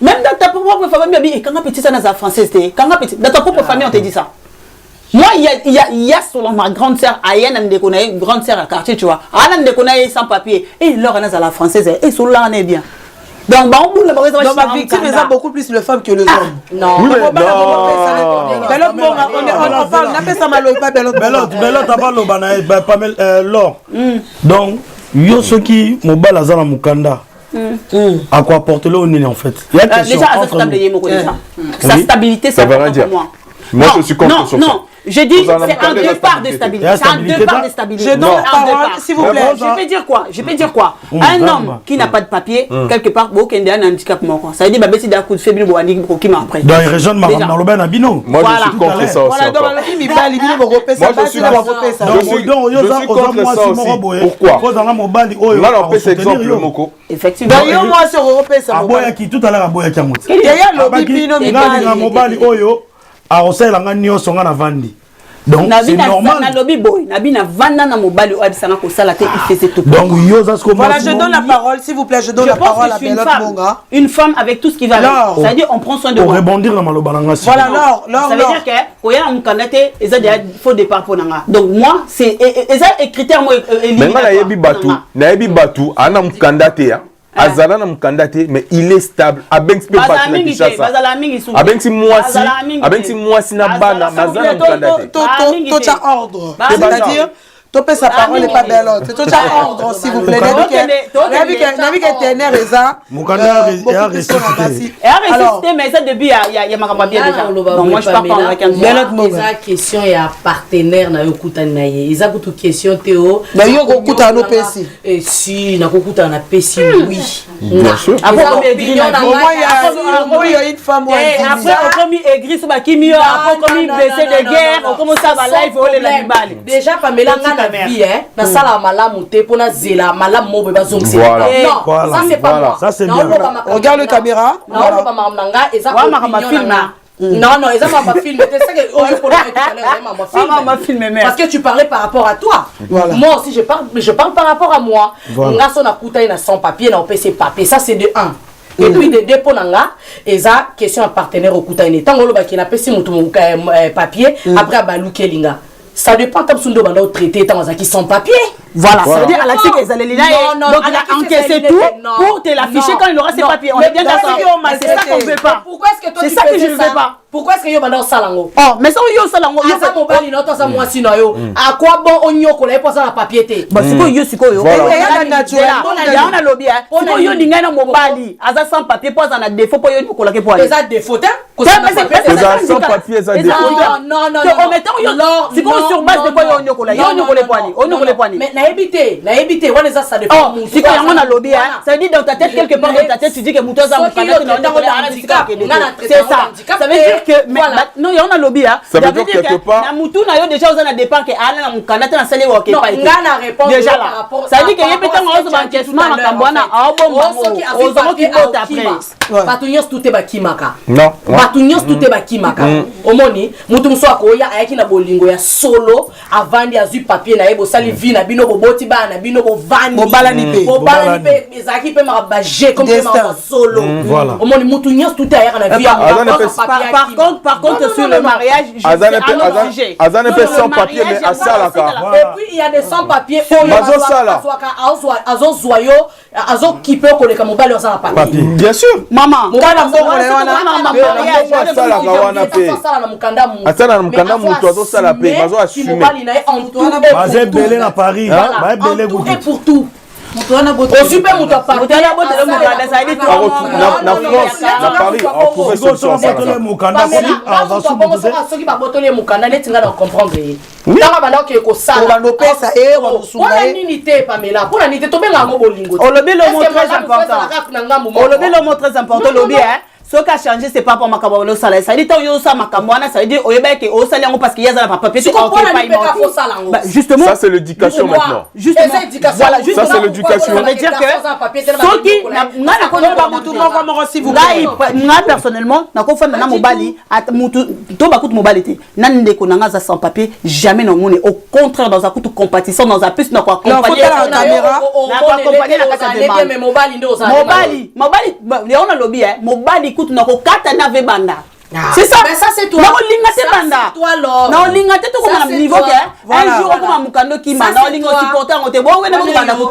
même dans ta propre famille, quand petit ça dans la française, quand petit, dans ta propre famille, on te dit ça. Moi, il y a selon ma grande sœur, Ayane, une grande sœur à quartier, tu vois. Ayane, on sans papier. Et leur on a la française, et sur là, on est bien. Donc, ma victime, ils ont beaucoup plus de femmes que les hommes. Non, on parle, on appelle ça malo, pas Belote. Donc, yo ceux qui mobile à Zala Mukanda. À quoi porter le nez en fait? Il y a déjà sa stabilité, c'est important pour moi. Moi, je suis contre sur ça. Non, je dis c'est un départ de stabilité. C'est un départ de stabilité. Je donne la parole, s'il vous plaît. Je peux dire quoi? Un homme qui n'a pas de papier, quelque part, il a un handicap. Ça veut dire que si il a un coup de faible, il a un après. Dans les régions de Maramaloben à Bino. Moi, je suis contre ça aussi. Je suis contre ça aussi. Pourquoi? Là, on peut cet exemple, Moko. Effectivement. D'ailleurs, moi, sur Europe, ça Aboya qui tout à l'heure Aboya qui a monté. Il y a le Bipino, Mobali Oyo. Donc c'est normal. Voilà, je donne la parole, s'il vous plaît, je donne la parole à Belote Monga. Une femme avec tout ce qui va avec. C'est-à-dire on prend soin de moi. Rebondir dans Malobalanga. Voilà, ça veut dire que quand il y a un candidat, il y a faux départ pour Nanga. Donc moi, c'est un critère moi éliminatoire. Mais na yebi batu, ana un candidat. Azala na mkandate mais il est stable abengi pe pas na Kinshasa abengi mwasi na bana mazala mkandate tout a ordre c'est-à-dire tout sa parole est pas belle c'est tout a ordre s'il vous plaît nabi que tenir eza mukanda a ressuscité mais ça depuis il y a ma bien déjà donc moi je parle pas avec un eza question ya partenaire na yo kutani na ye eza kutu question Théo na yo ko kuta no pesi et si na ko kuta na pesi oui bien sûr après il y a une femme après comme aigri sur Bakimio après comme blessé de guerre on commence à live voler la bali déjà Pamela na vie na sala malamu te pona zela malamu mo be bazongisi non ça c'est pas moi ça c'est bien regarde le caméra voilà pas mamanga eza ma film non eza ma film c'est ça que on pour ma film parce que tu parlais par rapport à toi moi aussi je parle par rapport à moi ngaso na kuta na sans papier na PC papier ça c'est de 1. Et puis de dépôt nanga eza question à partenaire au kuta ni tango lo ba ki na PC mutu papier après baluke linga. Ça dépend comme Sundo Bando traité dans qui sans papier. Voilà, ça veut dire Alexis Ezalelina donc il a encaissé tout pour te l'afficher quand il aura ses papiers. On est bien d'accord. C'est ça qu'on veut pas. Pourquoi est-ce que toi c'est ça que je ne veux pas? Pourquoi est-ce que yo banda salango? Oh, mais ça yo salango. Yo ça mobile non toi ça moi sino yo. À quoi bon on ko la pour ça la papier té? Bah siko yo siko yo. Il y a naturel. On a lobby. Siko yo dinga na mobile. Aza sans papier pour ça na défaut pour yo ko la ke pour aller. Ça défaut hein? Sans papier ça défaut. Non. En mettant yo siko sur base de quoi yo ko la. Yo ko le poani. On ko le poani. Mais na éviter on les a ça dépend. Oh, siko yango na lobby hein. Ça veut dire dans ta tête quelque part dans ta tête tu dis que mutoza mukana c'est ça. Ça veut dire que non il y a un lobby hein. Ça veut dire quelque part na mutu na yo déjà aux na départ que ala na mukana na sale wa ke pas ngana répondre déjà là ça veut dire que yepeta ngos ba encaissement na kambwana aux qui votent après batunyos tout ba kimaka non batunyos tout ba kimaka omoni mutu mso akoya ayaki na bolingo ya solo avandi azu papier na yebo sali vie na bino boboti bana bino bovandi bobala ni pe ezaki pe ma baje comme ma solo voilà omoni mutu nyos tout ayaka na vie Par contre, sur le mariage, je suis un autre sujet. Azan n'est pas sans papier, mais à ça, là. Et puis, il y a des sans-papiers. Azo zoyo, azo qui peut coller comme mobile dans un papier. Bien sûr. Maman, pour tout. Au super moto Paris. Na France, na Paris, on pouvait se sortir ça. Ce qui a changé, c'est pas pour ma cabane. Ça dit que ça veut dire que parce qu'il y a un papier. Justement. Ça, c'est l'éducation maintenant. Justement. Voilà, ça, c'est l'éducation. Ça veut dire que personnellement, sans papier, jamais non monde. Au contraire, dans un coup de compétition, dans un plus, dans quoi accompagner la caméra, c'est ça. Mais ça c'est toi. Non,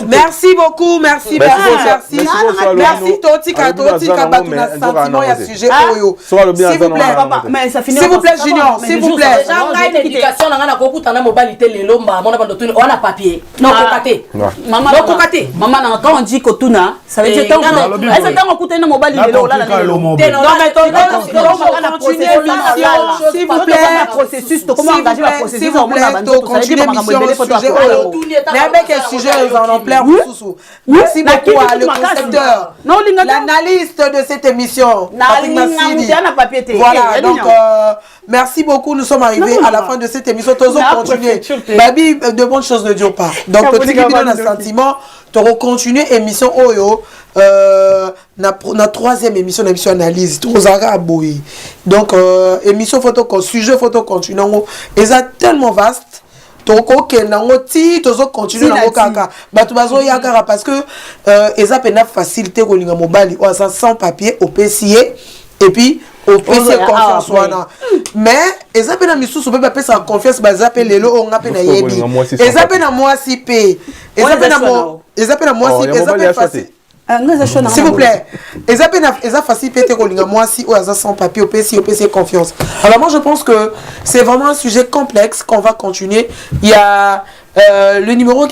merci beaucoup, merci. S'il vous plaît, Junior, s'il vous plaît. Maman, quand on dit que tout na, ça veut dire que s'il vous plaît, processus, comment engager la processus, s'il vous plaît, continuez l'émission sujet. Sujet, ils en ont plein. Merci beaucoup à le concepteur, l'analyste de cette émission. Voilà, donc merci beaucoup. Nous sommes arrivés à la fin de cette émission. Tous continuer. Babi, de bonnes choses ne durent pas. Donc petit qui donne un sentiment. Tu continuer émission Oyo. Na troisième émission, l'émission analyse. Donc émission photo, sujet photo continue. Et ça tellement vaste. Toko kenango ti tozo continue nango kaka batu bazo yakara parce que eza pena facilité ko linga mobali o sans papier au PCA et puis au PC confiance wana mais eza pena misusu pe ba pesa confiance ba zape lelo on ngape na yebi eza pena moi si pe eza pena moi si eza pena facile. S'il vous plaît, eza facile péter ko linga moi si o eza sans papier au PC confiance. Alors moi je pense que c'est vraiment un sujet complexe qu'on va continuer. Il y a le numéro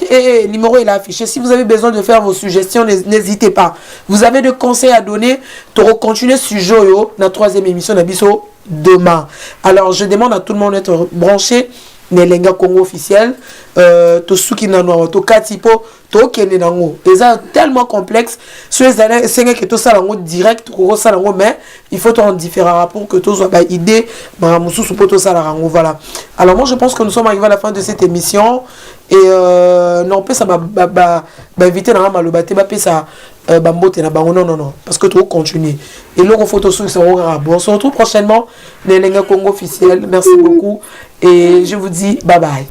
est affiché. Si vous avez besoin de faire vos suggestions, n'hésitez pas. Vous avez des conseils à donner pour continuer ce sujet la troisième émission d'Abisso demain. Alors je demande à tout le monde d'être branché. Nelenga Congo officiel, to suki nano, to katipo, to kene nango. C'est tellement complexe. Sur les années, c'est que tout ça lango direct, tout ça lango, mais il faut en différents pour que tout soit idée, bah moussou sous poto ça lango, voilà. Alors moi je pense que nous sommes arrivés à la fin de cette émission et non peut ça éviter dans la malobate, bah ça bambote na bango non parce que tout continue et l'eau photo sur ce bon on se retrouve prochainement Nelenga Congo officiel. Merci beaucoup et je vous dis bye bye.